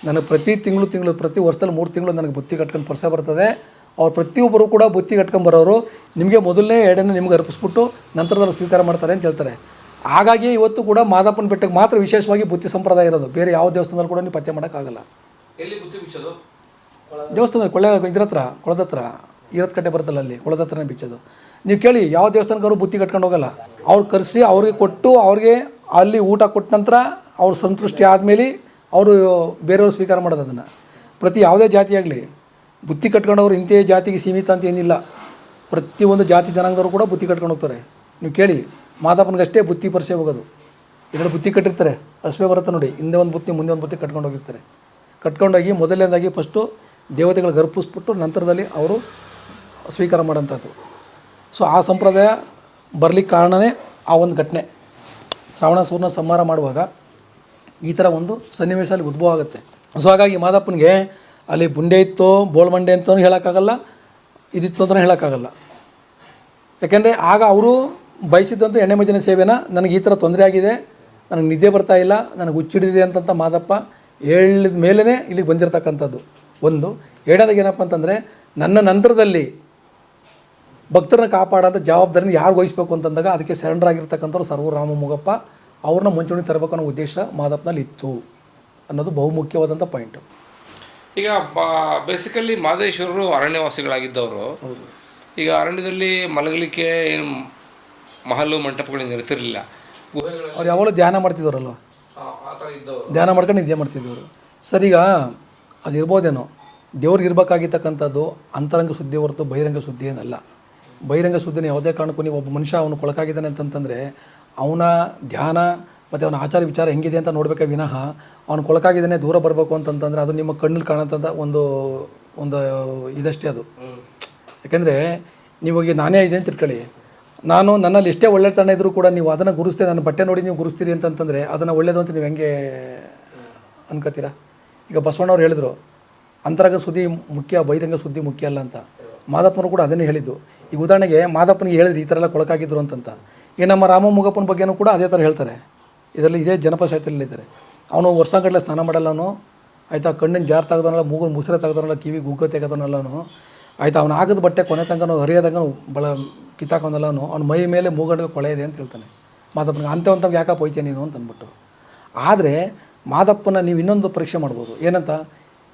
ನನಗೆ ಪ್ರತಿ ತಿಂಗಳು ಪ್ರತಿ ವರ್ಷದಲ್ಲಿ 3 ತಿಂಗಳು ನನಗೆ ಬುತ್ತಿ ಕಟ್ಕೊಂಡು ಪರ್ಸೆ ಬರ್ತದೆ. ಅವ್ರು ಪ್ರತಿಯೊಬ್ಬರು ಕೂಡ ಬುತ್ತಿ ಕಟ್ಕೊಂಬರೋರು ನಿಮಗೆ ಮೊದಲನೇ ಎಡೆಯನ್ನು ನಿಮ್ಗೆ ಅರ್ಪಿಸ್ಬಿಟ್ಟು ನಂತರದಲ್ಲಿ ಸ್ವೀಕಾರ ಮಾಡ್ತಾರೆ ಅಂತ ಹೇಳ್ತಾರೆ. ಹಾಗಾಗಿ ಇವತ್ತು ಕೂಡ ಮಾದಪ್ಪನ ಬೆಟ್ಟಕ್ಕೆ ಮಾತ್ರ ವಿಶೇಷವಾಗಿ ಬುತ್ತಿ ಸಂಪ್ರದಾಯ ಇರೋದು. ಬೇರೆ ಯಾವ ದೇವಸ್ಥಾನದಲ್ಲಿ ಕೂಡ ನೀವು ಪತ್ತೆ ಮಾಡೋಕ್ಕಾಗಲ್ಲ. ಎಲ್ಲಿ ಬುತ್ತಿ ಬಿಚ್ಚೋದು? ದೇವಸ್ಥಾನದಲ್ಲಿ ಇದ್ರ ಹತ್ರ, ಕೊಳದ ಹತ್ರ ಇರತ್ ಕಟ್ಟೆ ಬರ್ತಲ್ಲ, ಅಲ್ಲಿ ಕೊಳದ ಹತ್ರನೇ ಬಿಚ್ಚೋದು. ನೀವು ಕೇಳಿ, ಯಾವ ದೇವಸ್ಥಾನಕ್ಕೆ ಅವರು ಬುತ್ತಿ ಕಟ್ಕೊಂಡು ಹೋಗಲ್ಲ. ಅವ್ರು ಕರೆಸಿ ಅವ್ರಿಗೆ ಕೊಟ್ಟು ಅವ್ರಿಗೆ ಅಲ್ಲಿ ಊಟ ಕೊಟ್ಟ ನಂತರ ಅವ್ರು ಸಂತುಷ್ಟಿ ಆದಮೇಲೆ ಅವರು ಬೇರೆಯವ್ರು ಸ್ವೀಕಾರ ಮಾಡೋದು. ಅದನ್ನು ಪ್ರತಿ ಯಾವುದೇ ಜಾತಿಯಾಗಲಿ ಬುತ್ತಿ ಕಟ್ಕೊಂಡವ್ರು ಇಂಥ ಜಾತಿಗೆ ಸೀಮಿತ ಅಂತ ಏನಿಲ್ಲ. ಪ್ರತಿಯೊಂದು ಜಾತಿ ಜನಾಂಗದವರು ಕೂಡ ಬುತ್ತಿ ಕಟ್ಕೊಂಡು ಹೋಗ್ತಾರೆ. ನೀವು ಕೇಳಿ, ಮಾದಪ್ಪನಿಗಷ್ಟೇ ಬುತ್ತಿ ಪರಿಸೆ ಹೋಗೋದು. ಇದರಲ್ಲಿ ಬುತ್ತಿ ಕಟ್ಟಿರ್ತಾರೆ, ಹಸಿವೆ ಬರುತ್ತೆ ನೋಡಿ, ಹಿಂದೆ ಒಂದು ಬುತ್ತಿ ಮುಂದೆ ಒಂದು ಬುತ್ತಿ ಕಟ್ಕೊಂಡು ಹೋಗಿರ್ತಾರೆ. ಕಟ್ಕೊಂಡೋಗಿ ಮೊದಲನೇದಾಗಿ ಫಸ್ಟು ದೇವತೆಗಳಿಗೆ ಅರ್ಪಿಸ್ಬಿಟ್ಟು ನಂತರದಲ್ಲಿ ಅವರು ಸ್ವೀಕಾರ ಮಾಡೋಂಥದ್ದು. ಸೊ ಆ ಸಂಪ್ರದಾಯ ಬರಲಿಕ್ಕೆ ಕಾರಣವೇ ಆ ಒಂದು ಘಟನೆ. ಶ್ರಾವಣಾಸುರನ ಸಂಹಾರ ಮಾಡುವಾಗ ಈ ಥರ ಒಂದು ಸನ್ನಿವೇಶ ಅಲ್ಲಿ ಉದ್ಭವ ಆಗುತ್ತೆ. ಸೊ ಹಾಗಾಗಿ ಮಾದಪ್ಪನಿಗೆ ಅಲ್ಲಿ ಬುಂಡೆ ಇತ್ತು, ಬೋಳ್ಮಂಡೆ ಅಂತಲೂ ಹೇಳೋಕ್ಕಾಗಲ್ಲ, ಇದಿತ್ತು ಅಂತಲೂ ಹೇಳೋಕ್ಕಾಗಲ್ಲ. ಯಾಕೆಂದರೆ ಆಗ ಅವರು ಬಯಸಿದ್ದಂಥ ಎಣ್ಣೆ ಮಜ್ಜನ ಸೇವೆನ, ನನಗೆ ಈ ಥರ ತೊಂದರೆ ಆಗಿದೆ, ನನಗೆ ನಿದ್ದೆ ಬರ್ತಾ ಇಲ್ಲ, ನನಗೆ ಹುಚ್ಚಿಡಿದೆ ಅಂತಂತ ಮಾದಪ್ಪ ಹೇಳಿದ ಮೇಲೇ ಇಲ್ಲಿಗೆ ಬಂದಿರತಕ್ಕಂಥದ್ದು ಒಂದು. ಎರಡನೇದಾಗಿ ಏನಪ್ಪ ಅಂತಂದರೆ, ನನ್ನ ನಂತರದಲ್ಲಿ ಭಕ್ತರನ್ನ ಕಾಪಾಡೋಂಥ ಜವಾಬ್ದಾರಿನ ಯಾರು ವಹಿಸ್ಬೇಕು ಅಂತಂದಾಗ ಅದಕ್ಕೆ ಸರೆಂಡರ್ ಆಗಿರ್ತಕ್ಕಂಥವ್ರು ಸರ್ವೂರು ರಾಮಮೂಗಪ್ಪ, ಅವ್ರನ್ನ ಮುಂಚೂಣಿ ತರಬೇಕು ಅನ್ನೋ ಉದ್ದೇಶ ಮಾದಪ್ಪನಲ್ಲಿ ಇತ್ತು ಅನ್ನೋದು ಬಹುಮುಖ್ಯವಾದಂಥ ಪಾಯಿಂಟು. ಈಗ ಬೇಸಿಕಲಿ ಮಾದೇಶ್ವರರು ಅರಣ್ಯವಾಸಿಗಳಾಗಿದ್ದವರು. ಈಗ ಅರಣ್ಯದಲ್ಲಿ ಮಲಗಲಿಕ್ಕೆ ಏನು ಮಹಲು ಮಂಟಪಗಳಿಂದ ಇರ್ತಿರಲಿಲ್ಲ. ಅವ್ರು ಯಾವಾಗಲೂ ಧ್ಯಾನ ಮಾಡ್ತಿದ್ದವರಲ್ಲ, ಧ್ಯಾನ ಮಾಡ್ಕೊಂಡು ನಿದ್ದೆ ಮಾಡ್ತಿದ್ದವರು. ಸರ್ ಈಗ ಅದು ಇರ್ಬೋದೇನೋ, ದೇವ್ರಿಗೆ ಇರಬೇಕಾಗಿರ್ತಕ್ಕಂಥದ್ದು ಅಂತರಂಗ ಸುದ್ದಿ ಹೊರತು ಬಹಿರಂಗ ಸುದ್ದಿ ಏನಲ್ಲ. ಬಹಿರಂಗ ಸುದ್ದಿನ ಯಾವುದೇ ಕಾರಣಕ್ಕೂ ನೀವು ಒಬ್ಬ ಮನುಷ್ಯ ಅವನು ಕೊಳಕಾಗಿದ್ದಾನೆ ಅಂತಂತಂದರೆ ಅವನ ಧ್ಯಾನ ಮತ್ತು ಅವನ ಆಚಾರ ವಿಚಾರ ಹೆಂಗಿದೆ ಅಂತ ನೋಡಬೇಕೆ ವಿನಃ ಅವನು ಕೊಳಕಾಗಿದ್ದಾನೆ ದೂರ ಬರಬೇಕು ಅಂತಂತಂದರೆ ಅದು ನಿಮ್ಮ ಕಣ್ಣಲ್ಲಿ ಕಾಣೋಂಥದ್ದು ಒಂದು ಇದಷ್ಟೇ ಅದು. ಯಾಕೆಂದರೆ ನೀವಾಗ ನಾನೇ ಇದೆ ಅಂತ ತಿಳ್ಕೊಳ್ಳಿ, ನಾನು ನನ್ನಲ್ಲಿ ಎಷ್ಟೇ ಒಳ್ಳೆತನ ಇದ್ದರೂ ಕೂಡ ನೀವು ಅದನ್ನು ಗುರುಸ್ತೇ ನನ್ನ ಬಟ್ಟೆ ನೋಡಿ ನೀವು ಗುರುಸ್ತೀರಿ ಅಂತಂತಂದರೆ ಅದನ್ನು ಒಳ್ಳೇದು ಅಂತ ನೀವು ಹೆಂಗೆ ಅನ್ಕೋತೀರಾ? ಈಗ ಬಸವಣ್ಣವ್ರು ಹೇಳಿದ್ರು ಅಂತರಂಗ ಸುದ್ದಿ ಮುಖ್ಯ, ಬಹಿರಂಗ ಸುದ್ದಿ ಮುಖ್ಯ ಅಲ್ಲ ಅಂತ. ಮಾದಪ್ಪನವರು ಕೂಡ ಅದನ್ನೇ ಹೇಳಿದ್ದು. ಈಗ ಉದಾಹರಣೆಗೆ ಮಾದಪ್ಪನಿಗೆ ಹೇಳಿದ್ರು ಈ ಥರ ಎಲ್ಲ ಕೊಳಕಾಗಿದ್ರು ಅಂತಂತ. ಈಗ ನಮ್ಮ ರಾಮ ಮುಗಪ್ಪನ ಬಗ್ಗೆನೂ ಕೂಡ ಅದೇ ಥರ ಹೇಳ್ತಾರೆ. ಇದರಲ್ಲಿ ಇದೇ ಜನಪದ ಸಾಹಿತ್ಯದಲ್ಲಿ ಇದ್ದಾರೆ. ಅವನು ವರ್ಷಗಟ್ಟಲೆ ಸ್ನಾನ ಮಾಡಲ್ಲನು ಆಯಿತಾ, ಕಣ್ಣಿನ ಜಾರ್ ತೆಗೆದವನಲ್ಲ, ಮೂಗು ಮುಸುರೆ ತೆಗೆದವನಲ್ಲ, ಕಿವಿ ಗುಗ್ಗ ತೆಗೆದವನಲ್ಲನು ಆಯಿತಾ, ಅವನು ಆಗದ ಬಟ್ಟೆ ಕೊನೆ ತನಕ ಹರಿಯೋದಂಗ ಕಿತ್ತಾಕೊಂಡಲ್ಲನು, ಅವ್ನ ಮೈ ಮೇಲೆ ಮೂಗಂಡಿಗೆ ಕೊಳೆ ಇದೆ ಅಂತ ಹೇಳ್ತಾನೆ ಮಾದಪ್ಪನಿಗೆ. ಅಂಥವಂತವ್ಗೆ ಯಾಕಪ್ಪ ಹೋಯ್ತೀಯ ನೀನು ಅಂತ ಅಂದ್ಬಿಟ್ಟು. ಆದರೆ ಮಾದಪ್ಪನ ನೀವು ಇನ್ನೊಂದು ಪರೀಕ್ಷೆ ಮಾಡ್ಬೋದು. ಏನಂತ,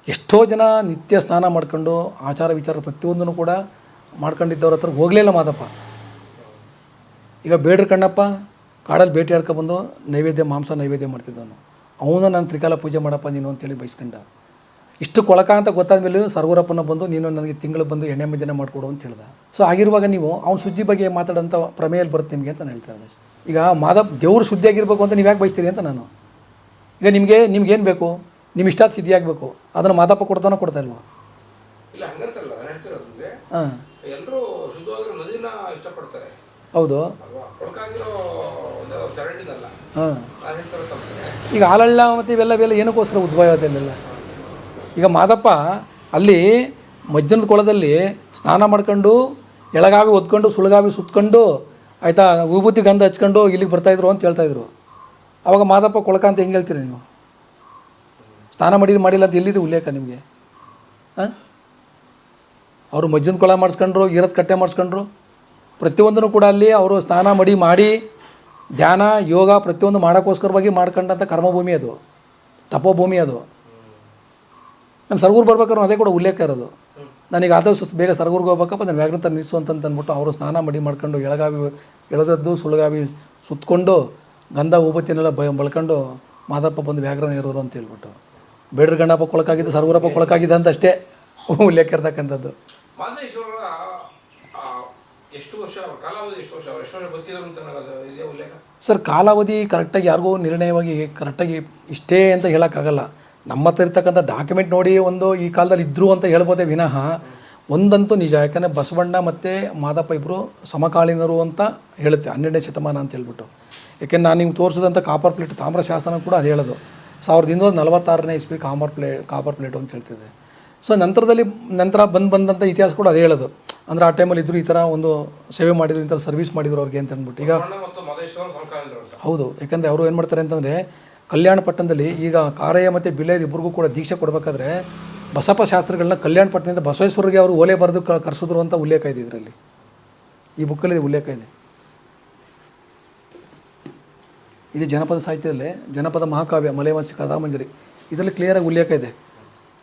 ಎಷ್ಟೋ ಜನ ನಿತ್ಯ ಸ್ನಾನ ಮಾಡ್ಕೊಂಡು ಆಚಾರ ವಿಚಾರ ಪ್ರತಿಯೊಂದನ್ನು ಕೂಡ ಮಾಡ್ಕೊಂಡಿದ್ದವ್ರ ಹತ್ರ ಹೋಗಲಿಲ್ಲ ಮಾದಪ್ಪ. ಈಗ ಬೇಡ್ರ ಕಣ್ಣಪ್ಪ ಕಾಡಲ್ಲಿ ಬೇಟೆ ಆಡ್ಕೊಬಂದು ನೈವೇದ್ಯ ಮಾಂಸ ನೈವೇದ್ಯ ಮಾಡ್ತಿದ್ದವನು. ಅವನು ನಾನು ತ್ರಿಕಾಲ ಪೂಜೆ ಮಾಡಪ್ಪ ನೀನು ಅಂತೇಳಿ ಬಯಸ್ಕೊಂಡ. ಇಷ್ಟು ಕೊಳಕ ಅಂತ ಗೊತ್ತಾದ ಮೇಲೆ ಸರ್ಗೂರಪ್ಪನ ಬಂದು ನೀನು ನನಗೆ ತಿಂಗಳು ಬಂದು ಎಣ್ಣೆ ಮಜ್ಜನೆ ಮಾಡಿಕೊಡು ಅಂತ ಹೇಳ್ದ. ಸೊ ಆಗಿರುವಾಗ ನೀವು ಅವ್ನ ಸುದ್ದಿ ಬಗ್ಗೆ ಮಾತಾಡೋಂಥ ಪ್ರಮೇಯಲ್ಲಿ ಬರುತ್ತೆ ನಿಮಗೆ ಅಂತ ನಾನು ಹೇಳ್ತಾರೆ. ಈಗ ದೇವ್ರು ಶುದ್ಧಿಯಾಗಿರ್ಬೇಕು ಅಂತ ನೀವು ಯಾಕೆ ಬಯಸ್ತೀರಿ ಅಂತ ನಾನು. ಈಗ ನಿಮ್ಗೇನು ಬೇಕು, ನಿಮ್ಮ ಇಷ್ಟಾದ ಸಿದ್ಧಿ ಆಗಬೇಕು, ಅದನ್ನು ಮಾದಪ್ಪ ಕೊಡ್ತಾನೋ ಕೊಡ್ತಾ ಇಲ್ವಾ? ಇಲ್ಲ ಹಂಗಂತಲ್ಲ, ನಾನು ಹೇಳ್ತಿರೋದು ಹಾಂ, ಎಲ್ಲರೂ ಶುದ್ಧವಾಗಿರೋ ನದಿನ ಇಷ್ಟಪಡ್ತಾರೆ. ಹೌದು. ಹಾಂ, ಈಗ ಹಾಲಳ್ಳ ಮತ್ತು ಇವೆಲ್ಲ ಏನಕ್ಕೋಸ್ಕರ ಉದ್ಭವ ಅದೆಲ್ಲ. ಈಗ ಮಾದಪ್ಪ ಅಲ್ಲಿ ಮಜ್ಜನದ ಕೊಳದಲ್ಲಿ ಸ್ನಾನ ಮಾಡ್ಕೊಂಡು ಎಳಗಾವಿ ಒದ್ಕೊಂಡು ಸುಳಗಾವಿ ಸುತ್ಕೊಂಡು ಆಯಿತಾ, ವಿಭೂತಿ ಗಂಧ ಹಚ್ಕೊಂಡು ಇಲ್ಲಿಗೆ ಬರ್ತಾಯಿದ್ರು ಅಂತ ಹೇಳ್ತಾಯಿದ್ರು. ಆವಾಗ ಮಾದಪ್ಪ ಕೊಳಕ ಅಂತ ಹೆಂಗೆ ಹೇಳ್ತೀರಿ ನೀವು? ಸ್ನಾನ ಮಾಡಿಲ್ಲ ಅಂತ ಎಲ್ಲಿದೆ ಉಲ್ಲೇಖ ನಿಮಗೆ? ಹಾಂ, ಅವರು ಮಜ್ಜನ ಕೊಳ ಮಾಡಿಸ್ಕೊಂಡ್ರು, ಈರದ ಕಟ್ಟೆ ಮಾಡಿಸ್ಕೊಂಡ್ರು, ಪ್ರತಿಯೊಂದನ್ನು ಕೂಡ ಅಲ್ಲಿ ಅವರು ಸ್ನಾನ ಮಾಡಿ ಧ್ಯಾನ ಯೋಗ ಪ್ರತಿಯೊಂದು ಮಾಡೋಕ್ಕೋಸ್ಕರವಾಗಿ ಮಾಡ್ಕೊಂಡಂಥ ಕರ್ಮಭೂಮಿ ಅದು, ತಪೋಭೂಮಿ ಅದು. ನಮ್ಮ ಸರ್ಗೂರು ಬರ್ಬೇಕಾದ್ರೆ ಅದೇ ಕೂಡ ಉಲ್ಲೇಖ ಇರೋದು. ನನಗೆ ಆದಷ್ಟು ಬೇಗ ಸರ್ಗೂರ್ಗೆ ಹೋಗ್ಬೇಕಪ್ಪ, ನಾನು ವ್ಯಾಘ್ರತ ನಿಲ್ಲಿಸು ಅಂತಂದ್ಬಿಟ್ಟು ಅವರು ಸ್ನಾನ ಮಾಡ್ಕೊಂಡು ಎಳಗಾವಿ ಎಳೆದದ್ದು ಸುಳಗಾವಿ ಸುತ್ತಕೊಂಡು ಗಂಧ ಉಬತ್ತಿನೆಲ್ಲ ಬಳ್ಕೊಂಡು ಮಾದಪ್ಪ ಬಂದು ವ್ಯಾಘ್ರನ ಇರೋರು ಅಂತ ಹೇಳ್ಬಿಟ್ಟು. ಬೇಡ್ರ ಗಣಪ ಕೊಳಕಾಗಿದ್ದು ಸರ್ಗೂರಪ್ಪ ಕೊಳಕಾಗಿದ್ದ ಅಂತ ಅಷ್ಟೇ ಉಲ್ಲೇಖ ಇರ್ತಕ್ಕಂಥದ್ದು. ಮಾದೇಶ್ವರ ಎಷ್ಟು ವರ್ಷ ಕಾಲಾವಧಿ, ಎಷ್ಟು ವರ್ಷ ಬದುಕಿದ್ರು ಅಂತ ಇದೇ ಉಲ್ಲೇಖ? ಸರ್, ಕಾಲಾವಧಿ ಕರೆಕ್ಟಾಗಿ ಯಾರಿಗೂ ನಿರ್ಣಯವಾಗಿ ಕರೆಕ್ಟಾಗಿ ಇಷ್ಟೇ ಅಂತ ಹೇಳೋಕ್ಕಾಗಲ್ಲ. ನಮ್ಮ ಹತ್ರ ಇರ್ತಕ್ಕಂಥ ಡಾಕ್ಯುಮೆಂಟ್ ನೋಡಿ ಒಂದು ಈ ಕಾಲದಲ್ಲಿ ಇದ್ದರು ಅಂತ ಹೇಳ್ಬೋದೇ ವಿನಃ ಒಂದಂತೂ ನಿಜ. ಯಾಕಂದರೆ ಬಸವಣ್ಣ ಮತ್ತು ಮಾದಪ್ಪ ಇಬ್ಬರು ಸಮಕಾಲೀನರು ಅಂತ ಹೇಳುತ್ತೆ 12ನೇ ಶತಮಾನ ಅಂತ ಹೇಳ್ಬಿಟ್ಟು. ಯಾಕೆಂದ್ರೆ ನಾನು ನಿಮ್ಗೆ ತೋರಿಸಿದಂಥ ಕಾಪರ್ ಪ್ಲೇಟ್ ತಾಮ್ರ ಶಾಸನ ಕೂಡ ಅದು ಹೇಳೋದು 1246ನೇ ಇಸ್ವಿ ಕಾಪರ್ ಪ್ಲೇಟು ಅಂತ ಹೇಳ್ತಿದೆ. ಸೊ ನಂತರ ಬಂದಂಥ ಇತಿಹಾಸ ಕೂಡ ಅದೇ ಹೇಳೋದು. ಅಂದರೆ ಆ ಟೈಮಲ್ಲಿ ಇದ್ದರು, ಈ ಥರ ಒಂದು ಸೇವೆ ಮಾಡಿದ್ರು, ಇಂಥ ಸರ್ವಿಸ್ ಮಾಡಿದ್ರು ಅವ್ರಿಗೆ ಅಂತ ಅಂದ್ಬಿಟ್ಟು. ಈಗ ಹೌದು, ಯಾಕಂದರೆ ಅವರು ಏನು ಮಾಡ್ತಾರೆ ಅಂತಂದರೆ ಕಲ್ಯಾಣ ಪಟ್ಟಣದಲ್ಲಿ ಈಗ ಕಾರಯ್ಯ ಮತ್ತು ಬಿಳ್ಳೆಯರ್ ಇಬ್ಬರಿಗೂ ಕೂಡ ದೀಕ್ಷೆ ಕೊಡಬೇಕಾದ್ರೆ ಬಸಪ್ಪ ಶಾಸ್ತ್ರಿಗಳನ್ನ ಕಲ್ಯಾಣ ಪಟ್ಟಣದಿಂದ ಬಸವೇಶ್ವರಿಗೆ ಅವರು ಓಲೆ ಬರೆದು ಕರೆಸಿದ್ರು ಅಂತ ಉಲ್ಲೇಖ ಇದೆ ಇದರಲ್ಲಿ, ಈ ಬುಕ್ಕಲ್ಲಿ ಉಲ್ಲೇಖ ಇದೆ. ಇದು ಜನಪದ ಸಾಹಿತ್ಯದಲ್ಲೇ ಜನಪದ ಮಹಾಕಾವ್ಯ ಮಲೆವಾಸಿ ಕಥಾಮಂಜರಿ ಇದರಲ್ಲಿ ಕ್ಲಿಯರಾಗಿ ಉಲ್ಲೇಖ ಇದೆ.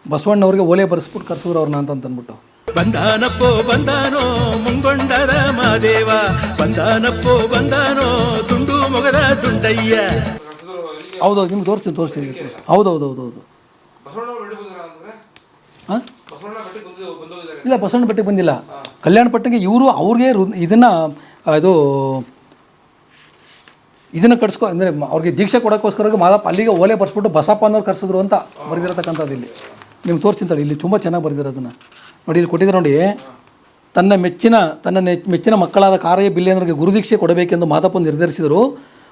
ಬಸವಣ್ಣವ್ರಿಗೆ ಓಲೆ ಬರೆಸ್ಬಿಟ್ಟು ಕರೆಸಿದ್ರು ಅವ್ರನ್ನ ಅಂತಂದ್ಬಿಟ್ಟು. ಬಂದಾನಪ್ಪೋ ಬಂದಾನೋ ಮುಂಗೊಂಡರ ಮಾದೇವ, ಬಂದಾನಪ್ಪೋ ಬಂದಾನೋ ತುಂಡು ಮೊಗದ ತುಂಡಯ್ಯ. ಹೌದೌದು, ನಿಮ್ಗೆ ತೋರಿಸ್ತೀನಿ. ಹೌದು. ಹಾಂ, ಇಲ್ಲ ಬಸವಣ್ಣ ಬೆಟ್ಟಕ್ಕೆ ಬಂದಿಲ್ಲ, ಕಲ್ಯಾಣ ಪಟ್ಟಣಕ್ಕೆ ಇವರು ಅವ್ರಿಗೆ ಇದನ್ನು ಕಟ್ಸ್ಕೊ ಅಂದರೆ ಅವ್ರಿಗೆ ದೀಕ್ಷೆ ಕೊಡೋಕ್ಕೋಸ್ಕರ ಮಾದಪ್ಪ ಅಲ್ಲಿಗೆ ಓಲೆ ಬರ್ಸ್ಬಿಟ್ಟು ಬಸಪ್ಪ ಅನ್ನೋರು ಕರೆಸಿದ್ರು ಅಂತ ಬರೆದಿರತಕ್ಕಂಥದ್ದು. ಇಲ್ಲಿ ನಿಮ್ಗೆ ತೋರಿಸ್ತೀನಿ, ಇಲ್ಲಿ ತುಂಬ ಚೆನ್ನಾಗಿ ಬರೆದಿರೋದನ್ನು ನೋಡಿ. ಇಲ್ಲಿ ಕೊಟ್ಟಿದ್ದಾರೆ ನೋಡಿ, ತನ್ನ ಮೆಚ್ಚಿನ ಮಕ್ಕಳಾದ ಕಾರಯ್ಯ ಬಿಲ್ಲೇಂದ್ರಿಗೆ ಗುರುದೀಕ್ಷೆ ಕೊಡಬೇಕೆಂದು ಮಾದಪ್ಪ ನಿರ್ಧರಿಸಿದರು.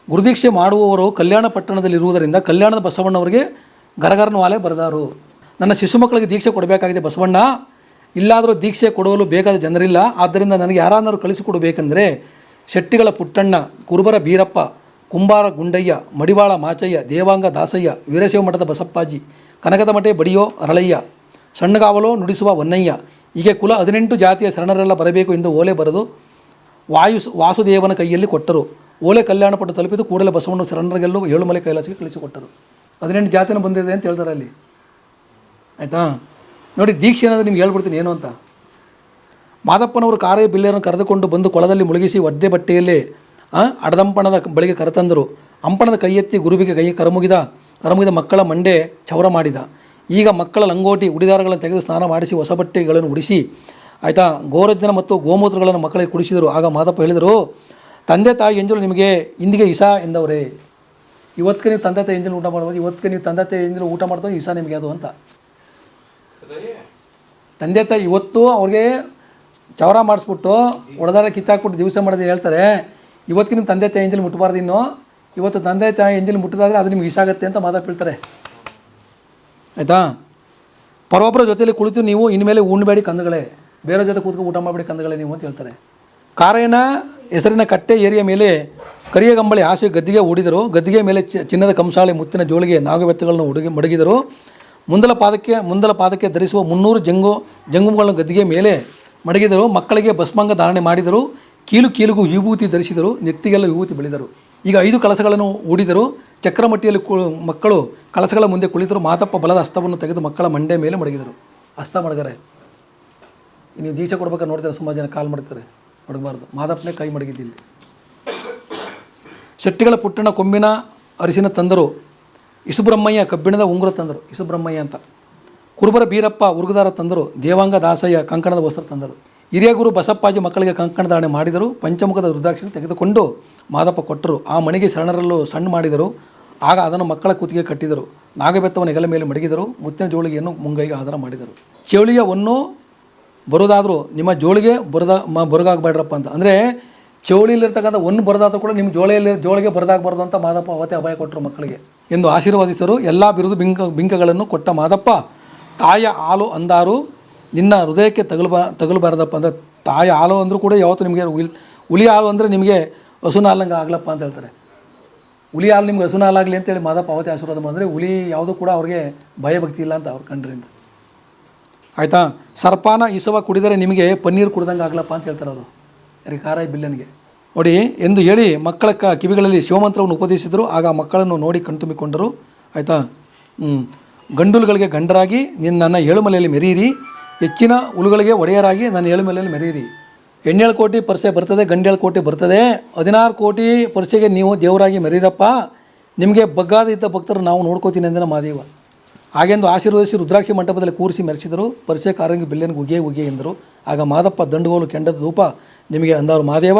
ಗುರುದೀಕ್ಷೆ ಮಾಡುವವರು ಕಲ್ಯಾಣ ಪಟ್ಟಣದಲ್ಲಿರುವುದರಿಂದ ಕಲ್ಯಾಣದ ಬಸವಣ್ಣವರಿಗೆ ಗರಗರನವಾಲೆ ಬರೆದಾರು. ನನ್ನ ಶಿಶು ಮಕ್ಕಳಿಗೆ ದೀಕ್ಷೆ ಕೊಡಬೇಕಾಗಿದೆ ಬಸವಣ್ಣ, ಇಲ್ಲಾದರೂ ದೀಕ್ಷೆ ಕೊಡಲು ಬೇಕಾದ ಜನರಿಲ್ಲ. ಆದ್ದರಿಂದ ನನಗೆ ಯಾರನ್ನಾರು ಕಳಿಸಿಕೊಡಬೇಕೆಂದರೆ ಶೆಟ್ಟಿಗಳ ಪುಟ್ಟಣ್ಣ, ಕುರುಬರ ಬೀರಪ್ಪ, ಕುಂಬಾರ ಗುಂಡಯ್ಯ, ಮಡಿವಾಳ ಮಾಚಯ್ಯ, ದೇವಾಂಗ ದಾಸಯ್ಯ, ವೀರಶೈವ ಮಠದ ಬಸಪ್ಪಾಜಿ, ಕನಕದ ಮಠೆ ಬಡಿಯೋ ಅರಳಯ್ಯ, ಸಣ್ಣಗಾವಲೋ ನುಡಿಸುವ ಹೊನ್ನಯ್ಯ, ಹೀಗೆ ಕುಲ 18 ಜಾತಿಯ ಶರಣರೆಲ್ಲ ಬರಬೇಕು ಎಂದು ಓಲೆ ಬರೆದು ವಾಸುದೇವನ ಕೈಯಲ್ಲಿ ಕೊಟ್ಟರು. ಓಲೆ ಕಲ್ಯಾಣ ಪಟ್ಟು ತಲುಪಿದ್ದು ಕೂಡಲೇ ಬಸವಣ್ಣ ಶರಣರಿಗೆಲ್ಲೂ ಏಳುಮಲೆ ಕೈಲಾಸಕ್ಕೆ ಕಳಿಸಿಕೊಟ್ಟರು. 18 ಜಾತಿನ ಬಂದಿದೆ ಅಂತ ಹೇಳ್ತಾರೆ ಅಲ್ಲಿ, ಆಯಿತಾ. ನೋಡಿ, ದೀಕ್ಷೆ ಅನ್ನೋದು ನಿಮ್ಗೆ ಹೇಳ್ಬಿಡ್ತೀನಿ ಏನು ಅಂತ. ಮಾದಪ್ಪನವರು ಕಾರಯ್ಯ ಬಿಲ್ಲೇರನ್ನು ಕರೆದುಕೊಂಡು ಬಂದು ಕೊಳದಲ್ಲಿ ಮುಳುಗಿಸಿ ಒದ್ದೆ ಬಟ್ಟೆಯಲ್ಲಿ ಅಡದಂಪಣದ ಬಳಿಗೆ ಕರೆತಂದರು. ಅಂಪಣದ ಕೈ ಎತ್ತಿ ಗುರುವಿಗೆ ಕರಮುಗಿದ ಮಕ್ಕಳ ಮಂಡೆ ಚೌರ ಮಾಡಿದ. ಈಗ ಮಕ್ಕಳ ಲಂಗೋಟಿ ಉಡಿದಾರಗಳನ್ನು ತೆಗೆದು ಸ್ನಾನ ಮಾಡಿಸಿ ಹೊಸ ಬಟ್ಟೆಗಳನ್ನು ಉಡಿಸಿ ಆಯಿತಾ. ಗೋರಜ್ಜನ ಮತ್ತು ಗೋಮೂತ್ರಗಳನ್ನು ಮಕ್ಕಳಿಗೆ ಕುಡಿಸಿದರು. ಆಗ ಮಾದಪ್ಪ ಹೇಳಿದರು, ತಂದೆ ತಾಯಿ ಎಂಜಲು ನಿಮಗೆ ಇಂದಿಗೆ ಇಸಾ ಎಂದವರೇ. ಇವತ್ತಿಗೆ ನೀವು ತಂದೆ ತಾಯಿ ಎಂಜಲು ಊಟ ಮಾಡ್ಬೋದು, ಇವತ್ತಿಗೆ ನೀವು ತಂದೆ ತಾಯಿ ಎಂಜಲು ಊಟ ಮಾಡ್ತಾರೆ ಇಸಾ ನಿಮಗೆ ಅದು ಅಂತ. ತಂದೆ ತಾಯಿ ಇವತ್ತು ಅವ್ರಿಗೆ ಚವರ ಮಾಡಿಸ್ಬಿಟ್ಟು ಹೊಡೆದಾರ ಕಿತ್ತಾಕ್ಬಿಟ್ಟು ದಿವಸ ಮಾಡೋದು ಹೇಳ್ತಾರೆ, ಇವತ್ತಿಗೆ ನಿಮ್ಮ ತಂದೆ ತಾಯಿ ಎಂಜಲು ಮುಟ್ಟಬಾರ್ದು, ಇನ್ನು ಇವತ್ತು ತಂದೆ ತಾಯಿ ಎಂಜಲು ಮುಟ್ಟಿದಾದರೆ ಅದು ನಿಮ್ಗೆ ಇಸಾಗುತ್ತೆ ಅಂತ ಮಾದಪ್ಪ ಹೇಳ್ತಾರೆ. ಆಯಿತಾ. ಪರೊಬ್ಬರ ಜೊತೆಯಲ್ಲಿ ಕುಳಿತು ನೀವು ಇನ್ಮೇಲೆ ಉಣ್ಣಬೇಡಿ ಕಂದಗಳೇ, ಬೇರೆ ಜೊತೆ ಕೂತ್ಕೊಂಡು ಊಟ ಮಾಡಬೇಡಿ ಕಂದಗಳೇ ನೀವು ಅಂತ ಹೇಳ್ತಾರೆ. ಕಾರೇನ ಹೆಸರಿನ ಕಟ್ಟೆ ಏರಿಯ ಮೇಲೆ ಕರಿಯ ಗಂಬಳಿ ಆಸೆ ಗದ್ದಿಗೆ ಹೂಡಿದರು. ಗದ್ದಿಗೆ ಮೇಲೆ ಚಿನ್ನದ ಕಂಸಾಳೆ ಮುತ್ತಿನ ಜೋಳಿಗೆ ನಾಗಬೆತ್ತಗಳನ್ನು ಮಡಗಿದರು. ಮುಂದಲ ಪಾದಕ್ಕೆ ಧರಿಸುವ 300 ಜಂಗುಮಗಳನ್ನು ಗದ್ದಿಗೆ ಮೇಲೆ ಮಡಗಿದರು. ಮಕ್ಕಳಿಗೆ ಭಸ್ಮಾಂಗ ಧಾರಣೆ ಮಾಡಿದರು. ಕೀಲಿಗೂ ವಿಭೂತಿ ಧರಿಸಿದರು. ನೆತ್ತಿಗೆಲ್ಲ ವಿಭೂತಿ ಬೆಳೆದರು. ಈಗ 5 ಕಳಸಗಳನ್ನು ಹೂಡಿದರು. ಚಕ್ರಮಟ್ಟಿಯಲ್ಲಿ ಮಕ್ಕಳು ಕಳಸಗಳ ಮುಂದೆ ಕುಳಿತರು. ಮಾದಪ್ಪ ಬಲದ ಹಸ್ತವನ್ನು ತೆಗೆದು ಮಕ್ಕಳ ಮಂಡೆ ಮೇಲೆ ಮಡಗಿದರು. ಹಸ್ತ ಮಡಗರೆ. ನೀವು ದೀಕ್ಷೆ ಕೊಡ್ಬೇಕಾದ್ರೆ ನೋಡ್ತಾರೆ ಸುಮಾರು ಜನ ಕಾಲು ಮಡಗ್ತಾರೆ, ಮಡಗಬಾರ್ದು. ಮಾದಪ್ಪನೇ ಕೈ ಮಡಗಿದ್ದಿಲ್ಲ. ಶೆಟ್ಟಿಗಳ ಪುಟ್ಟಣ ಕೊಂಬಿನ ಅರಿಸಿನ ತಂದರು. ಇಸುಬ್ರಹ್ಮಯ್ಯ ಕಬ್ಬಿಣದ ಉಂಗುರ ತಂದರು. ಇಸುಬ್ರಹ್ಮಯ್ಯ ಅಂತ. ಕುರುಬರ ಬೀರಪ್ಪ ಉರುಗುದಾರ ತಂದರು. ದೇವಾಂಗ ದಾಸಯ್ಯ ಕಂಕಣದ ವಸ್ತ್ರ ತಂದರು. ಹಿರಿಯ ಗುರು ಬಸಪ್ಪಾಜಿ ಮಕ್ಕಳಿಗೆ ಕಂಕಣ ಧಾರಣೆ ಮಾಡಿದರು. ಪಂಚಮುಖದ ರುದ್ರಾಕ್ಷಿ ತೆಗೆದುಕೊಂಡು ಮಾದಪ್ಪ ಕೊಟ್ಟರು. ಆ ಮಣಿಗೆ ಶರಣರಲ್ಲೂ ಸಣ್ಣ ಮಾಡಿದರು. ಆಗ ಅದನ್ನು ಮಕ್ಕಳ ಕೂತಿಗೆ ಕಟ್ಟಿದರು. ನಾಗಬೆತ್ತವನ ಹೆಗಲ ಮೇಲೆ ಮಡಗಿದರು. ಮುತ್ತಿನ ಜೋಳಿಗೆಯನ್ನು ಮುಂಗೈಗೆ ಆಧಾರ ಮಾಡಿದರು. ಚೌಳಿಯ ಒನ್ನು ಬರೋದಾದರೂ ನಿಮ್ಮ ಜೋಳಿಗೆ ಬರಗಾಗಬೇಡ್ರಪ್ಪ ಅಂತ. ಅಂದರೆ ಚೌಳಿಯಲ್ಲಿರ್ತಕ್ಕಂಥ ಒಂದು ಬರೋದಾದರೂ ಕೂಡ ನಿಮ್ಮ ಜೋಳಿಗೆ ಬರದಾಗಬಾರ್ದು ಅಂತ ಮಾದಪ್ಪ ಅವತ್ತೇ ಅಭಯ ಕೊಟ್ಟರು ಮಕ್ಕಳಿಗೆ ಎಂದು ಆಶೀರ್ವಾದಿಸರು. ಎಲ್ಲ ಬಿರುದು ಬಿಂಕಗಳನ್ನು ಕೊಟ್ಟ ಮಾದಪ್ಪ, ತಾಯ ಹಾಲು ಅಂದಾರು ನಿನ್ನ ಹೃದಯಕ್ಕೆ ತಗಲಬಾರ್ದಪ್ಪ ಅಂದರೆ, ತಾಯಿ ಹಾಲು ಅಂದರೂ ಕೂಡ ಯಾವತ್ತು ನಿಮಗೆ ಹುಲಿ ಹಾಲು ಅಂದರೆ ನಿಮಗೆ ಹಸುನ ಹಾಲಂಗೆ ಆಗ್ಲಪ್ಪ ಅಂತ ಹೇಳ್ತಾರೆ. ಹುಲಿ ಹಾಲು ನಿಮ್ಗೆ ಹಸುನ ಹಾಲಾಗಲಿ ಅಂತೇಳಿ ಮಾದಪ್ಪ ಅವತ್ತೇ ಆಶೀರ್ವಾದ ಮಾಡಿದ್ರೆ, ಹುಲಿ ಯಾವುದೂ ಕೂಡ ಅವ್ರಿಗೆ ಭಯಭಕ್ತಿ ಇಲ್ಲ ಅಂತ ಅವ್ರು ಕಂಡ್ರಿಂದ. ಆಯಿತಾ. ಸರ್ಪಾನ ಇಸವ ಕುಡಿದರೆ ನಿಮಗೆ ಪನ್ನೀರು ಕುಡ್ದಂಗೆ ಆಗ್ಲಪ್ಪ ಅಂತ ಹೇಳ್ತಾರೆ ಅವರು, ಯಾರಿಗೆ ಕಾರಾಯಿ ಬಿಲ್ಲನಿಗೆ ನೋಡಿ ಎಂದು ಹೇಳಿ ಮಕ್ಕಳ ಕಿವಿಗಳಲ್ಲಿ ಶಿವಮಂತ್ರವನ್ನು ಉಪದೇಶಿಸಿದರು. ಆಗ ಮಕ್ಕಳನ್ನು ನೋಡಿ ಕಣ್ತುಂಬಿಕೊಂಡರು. ಆಯಿತಾ. ಗಂಡುಲುಗಳಿಗೆ ಗಂಡರಾಗಿ ನನ್ನ ಏಳುಮಲೆಯಲ್ಲಿ ಮೆರೀರಿ, ಹೆಚ್ಚಿನ ಹುಳುಗಳಿಗೆ ಒಡೆಯರಾಗಿ ನನ್ನ ಏಳುಮಲೆಯಲ್ಲಿ ಮೆರೀರಿ. 7 ಕೋಟಿ ಪರ್ಸೆ ಬರ್ತದೆ, 7 ಕೋಟಿ ಬರ್ತದೆ, 16 ಕೋಟಿ ಪರ್ಸೆಗೆ ನೀವು ದೇವರಾಗಿ ಮೆರೀರಪ್ಪ, ನಿಮಗೆ ಬಗ್ಗಾದ ಇದ್ದ ಭಕ್ತರು ನಾವು ನೋಡ್ಕೋತೀನಿ ಅಂದಿನ ಮಾದೇವ. ಹಾಗೆಂದು ಆಶೀರ್ವದಿಸಿ ರುದ್ರಾಕ್ಷಿ ಮಂಟಪದಲ್ಲಿ ಕೂರಿಸಿ ಮೆರೆಸಿದರು. ಪರಿಸೆ ಕಾರಂಗಿ ಬಿಲ್ಲೆನಿಗೆ ಉಗೆ ಎಂದರು. ಆಗ ಮಾದಪ್ಪ ದಂಡುಗೋಲು ಕೆಂಡದ ಧೂಪ ನಿಮಗೆ ಅಂದವರು ಮಾದೇವ,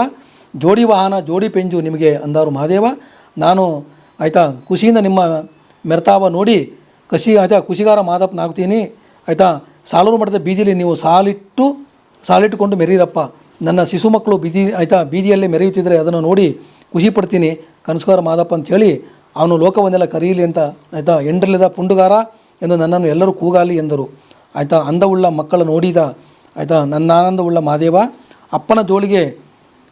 ಜೋಡಿ ವಾಹನ ಜೋಡಿ ಪೆಂಜು ನಿಮಗೆ ಅಂದವರು ಮಾದೇವ. ನಾನು ಆಯಿತಾ ಖುಷಿಯಿಂದ ನಿಮ್ಮ ಮೆರ್ತಾವ ನೋಡಿ ಖುಷಿಗಾರ ಮಾದಪ್ಪನಾಗ್ತೀನಿ. ಆಯಿತಾ. ಸಾಲೂರು ಮಠದ ಬೀದಿಯಲ್ಲಿ ನೀವು ಸಾಲಿಟ್ಟುಕೊಂಡು ಮೆರೀರಪ್ಪ, ನನ್ನ ಶಿಶು ಮಕ್ಕಳು ಬೀದಿಯಲ್ಲೇ ಮೆರೆಯುತ್ತಿದ್ದರೆ ಅದನ್ನು ನೋಡಿ ಖುಷಿ ಪಡ್ತೀನಿ ಕನಸುಗಾರ ಮಾದಪ್ಪ ಅಂತೇಳಿ ಅವನು ಲೋಕವನ್ನೆಲ್ಲ ಕರೀಲಿ ಅಂತ. ಆಯಿತಾ. ಎಂಡ್ರಲಿದ ಪುಂಡುಗಾರ ಎಂದು ನನ್ನನ್ನು ಎಲ್ಲರೂ ಕೂಗಾಲಿ ಎಂದರು. ಆಯಿತಾ. ಅಂದವುಳ್ಳ ಮಕ್ಕಳ ನೋಡಿದ ಆಯಿತಾ ನನ್ನ ಆನಂದವುಳ್ಳ ಮಾದೇವ. ಅಪ್ಪನ ಜೋಳಿಗೆ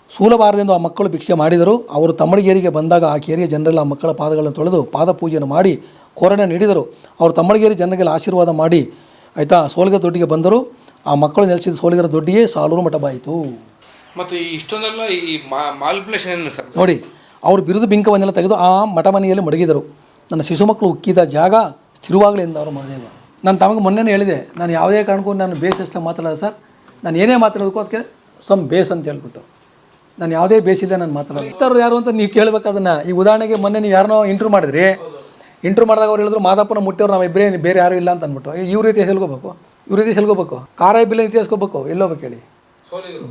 ಸೂಲಬಾರದೆಂದು ಆ ಮಕ್ಕಳು ಭಿಕ್ಷೆ ಮಾಡಿದರು. ಅವರು ತಮ್ಮಡಿಗೇರಿಗೆ ಬಂದಾಗ ಆ ಕೇರಿಯ ಜನರೆಲ್ಲ ಆ ಮಕ್ಕಳ ಪಾದಗಳನ್ನು ತೊಳೆದು ಪಾದ ಪೂಜೆಯನ್ನು ಮಾಡಿ ಕೋರಣೆ ನೀಡಿದರು. ಅವರು ತಮ್ಮಡಿಗೇರಿ ಜನರಿಗೆಲ್ಲ ಆಶೀರ್ವಾದ ಮಾಡಿ ಆಯಿತಾ ಸೋಲಿಗರ ದೊಡ್ಡಿಗೆ ಬಂದರು. ಆ ಮಕ್ಕಳು ನೆಲೆಸಿದ ಸೋಲಿಗರ ದೊಡ್ಡಿಗೆ ಸಾಲೂರು ಮಠ ಬಾಯಿತು. ಮತ್ತು ಇಷ್ಟೊಂದೆಲ್ಲ ಈ ಮಾಲ್ಪ್ಲೇಷನ್ ನೋಡಿ, ಅವರು ಬಿರುದು ಬಿಂಕವನ್ನೆಲ್ಲ ತೆಗೆದು ಆ ಮಠ ಮನೆಯಲ್ಲಿ ಮಡಗಿದರು. ನನ್ನ ಶಿಶು ಮಕ್ಕಳು ಉಕ್ಕಿದ ಜಾಗ ಸ್ಥಿರವಾಗಲಿ ಎಂದು ಅವರು ಮಾದೇವ. ನಾನು ತಮಗೆ ಮೊನ್ನೆ ಹೇಳಿದೆ, ನಾನು ಯಾವುದೇ ಕಾರಣಕ್ಕೂ ನಾನು ಬೇಸೆಸ್ಲ ಮಾತಾಡೋದು ಸರ್, ನಾನು ಏನೇ ಮಾತಾಡೋದಕ್ಕೂ ಅದಕ್ಕೆ ಬೇಸ್ ಅಂತ ಹೇಳ್ಬಿಟ್ಟು ನಾನು ಯಾವುದೇ ಬೇಸಿಲ್ಲ ನಾನು ಮಾತಾಡೋದು. ಇತ್ತರು ಯಾರು ಅಂತ ನೀವು ಕೇಳಬೇಕು ಅದನ್ನು. ಈ ಉದಾಹರಣೆಗೆ ಮೊನ್ನೆ ನೀವು ಯಾರನ್ನೋ ಇಂಟ್ರೂ ಮಾಡಿದ್ರಿ, ಇಂಟ್ರೂ ಮಾಡಿದಾಗ ಅವ್ರು ಹೇಳಿದ್ರು ಮಾದಪ್ಪನ ಮುಟ್ಟಿಯವ್ರು ನಾವು ಇಬ್ಬರೇ ಬೇರೆ ಯಾರೂ ಇಲ್ಲ ಅಂತ ಅಂದ್ಬಿಟ್ಟು ಇವ್ರ ರೀತಿ ಹೇಳ್ಕೋಬೇಕು, ಕಾರಾಯಿ ಬಿಲ್ಲ ರೀತಿ ಹೇಳ್ಕೋಬೇಕು, ಎಲ್ಲೋಬೇಕು ಹೇಳಿ.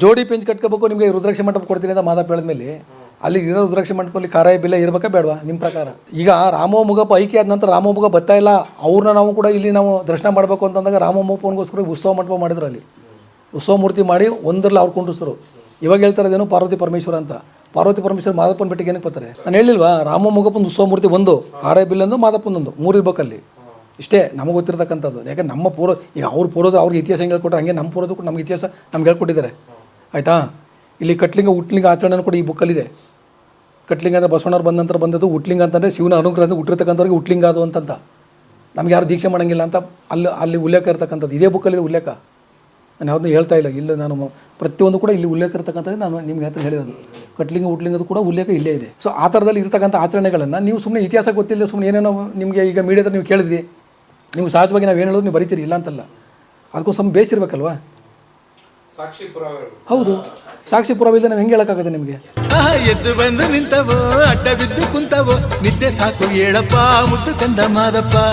ಜೋಡಿ ಪೆಂಚ್ ಕಟ್ಕೋಬೇಕು, ನಿಮಗೆ ರುದ್ರಾಕ್ಷಿ ಮಂಟಪ ಕೊಡ್ತೀನಿ ಅಂತ ಮಾದಪ್ಪ ಹೇಳಿದ್ಮೇಲೆ ಅಲ್ಲಿ ಇರೋ ರುದ್ರಾಕ್ಷಿ ಮಂಟಪದಲ್ಲಿ ಕಾರಾಯಿ ಬಿಲ್ಲ ಇರಬೇಕಾ ಬೇಡವಾ ನಿಮ್ಮ ಪ್ರಕಾರ? ಈಗ ರಾಮೋ ಮುಗಪ್ಪ ಐಕ್ಯ ಆದ ನಂತರ ರಾಮೋ ಮುಗ ಬರ್ತಾ ಇಲ್ಲ, ಅವ್ರನ್ನ ನಾವು ಕೂಡ ಇಲ್ಲಿ ನಾವು ದರ್ಶನ ಮಾಡಬೇಕು ಅಂತಂದಾಗ ರಾಮೋ ಮುಗಪ್ಪನಿಗೋಸ್ಕರ ಉತ್ಸವ ಮಂಟಪ ಮಾಡಿದ್ರು. ಅಲ್ಲಿ ಉತ್ಸವ ಮೂರ್ತಿ ಮಾಡಿ ಒಂದರಲ್ಲಿ ಅವ್ರು ಕುಂಡ್ರಿಸ್ರು. ಇವಾಗ ಹೇಳ್ತಾರೆ ಅದೇನು ಪಾರ್ವತಿ ಪರಮೇಶ್ವರ ಅಂತ. ಪಾರ್ವತಿ ಪರಮೇಶ್ವರ ಮಾದಪ್ಪನ ಬೆಟ್ಟಿಗೆ ಏನಕ್ಕೆ ಬರ್ತಾರೆ? ನಾನು ಹೇಳಿಲ್ವಾ, ರಾಮ ಮುಗಪ್ಪನ ಉತ್ಸವ ಮೂರ್ತಿ ಒಂದು, ಕಾರಾಯಿ ಬಿಲ್ಲೊಂದು, ಮಾದಪ್ಪನೊಂದು, 3 ಇರ್ಬೇಕಲ್ಲಿ. ಇಷ್ಟೇ ನಮಗೆ ಗೊತ್ತಿರ್ತಕ್ಕಂಥದ್ದು. ಯಾಕಂದ್ರೆ ನಮ್ಮ ಈಗ ಅವ್ರ ಪೂರ್ವದ ಅವ್ರಿಗೆ ಇತಿಹಾಸ ಹೆಂಗೆ ಹೇಳ್ಕೊಟ್ರೆ ಹಂಗೆ ನಮ್ಮ ಪೂರ್ವದ ಕೂಡ ನಮ್ಗೆ ಇತಿಹಾಸ ನಮ್ಗೆ ಹೇಳ್ಕೊಟ್ಟಿದ್ದಾರೆ. ಆಯಿತಾ. ಇಲ್ಲಿ ಕಟ್ಲಿಂಗ ಉಟ್ಲಿಂಗ ಆಚರಣೆ ಕೂಡ ಈ ಬುಕ್ಕಲ್ಲಿದೆ. ಕಟ್ಲಿಂಗ ಅಂದರೆ ಬಸವಣ್ಣವ್ರು ಬಂದ ನಂತರ ಬಂದದ್ದು, ಉಟ್ಲಿಂಗ ಅಂತಂದರೆ ಶಿವನ ಅನುಗ್ರಹ ಹುಟ್ಟಿರ್ತಕ್ಕಂಥವ್ರಿಗೆ ಉಟ್ಲಿಂಗ ಅದು ಅಂತಂತ. ನಮ್ಗೆ ಯಾರು ದೀಕ್ಷೆ ಮಾಡೋಂಗಿಲ್ಲ ಅಂತ ಅಲ್ಲಿ ಉಲ್ಲೇಖ ಇರ್ತಕ್ಕಂಥದ್ದು ಇದೇ ಬುಕ್ಕಲ್ಲಿದೆ ಉಲ್ಲೇಖ. ನಾನು ಯಾವುದನ್ನು ಹೇಳ್ತಾ ಇಲ್ಲ, ನಾನು ಪ್ರತಿಯೊಂದು ಕೂಡ ಇಲ್ಲಿ ಉಲ್ಲೇಖ ಇರ್ತಕ್ಕಂಥದ್ದು ನಾನು ನಿಮ್ಗೆ ಹತ್ರ ಹೇಳಿರೋದು. ಕಟ್ಲಿಂಗ ಉಟ್ಲಿಂಗದು ಕೂಡ ಉಲ್ಲೇಖ ಇಲ್ಲೇ ಇದೆ. ಸೊ ಆ ಥರದಲ್ಲಿ ಇರ್ತಕ್ಕಂಥ ಆಚರಣೆಗಳನ್ನು ನೀವು ಸುಮ್ಮನೆ ಇತಿಹಾಸ ಗೊತ್ತಿಲ್ಲ, ಸುಮ್ಮನೆ ಏನೇನೋ ನಿಮಗೆ ಈಗ ಮೀಡಿಯಾದಲ್ಲಿ ನೀವು ಕೇಳಿದ್ರಿ, ನಿಮ್ಗೆ ಸಹಜವಾಗಿ ನಾವು ಏನು ಹೇಳೋದು ನೀವು ಬರೀತೀರಿ, ಇಲ್ಲ ಅಂತಲ್ಲ. ಅದಕ್ಕೂ ಸ್ವಲ್ಪ ಬೇಸಿರ್ಬೇಕಲ್ವಾ? ಹೌದು, ಸಾಕ್ಷಿ ಪುರಾವೆ ಇಲ್ಲದೆ ನಾವು ಹೆಂಗೆ ಹೇಳೋಕ್ಕಾಗುತ್ತೆ ನಿಮಗೆ? ಎದ್ದು ಬಂದು ನಿಂತವೋ, ಅಡ್ಡ ಬಿದ್ದು ಕುಂತವೋ, ನಿದ್ದೆ ಸಾಕು ಹೇಳಪ್ಪ ಮುತ್ತು ಕಂದ ಮಾದಪ್ಪ.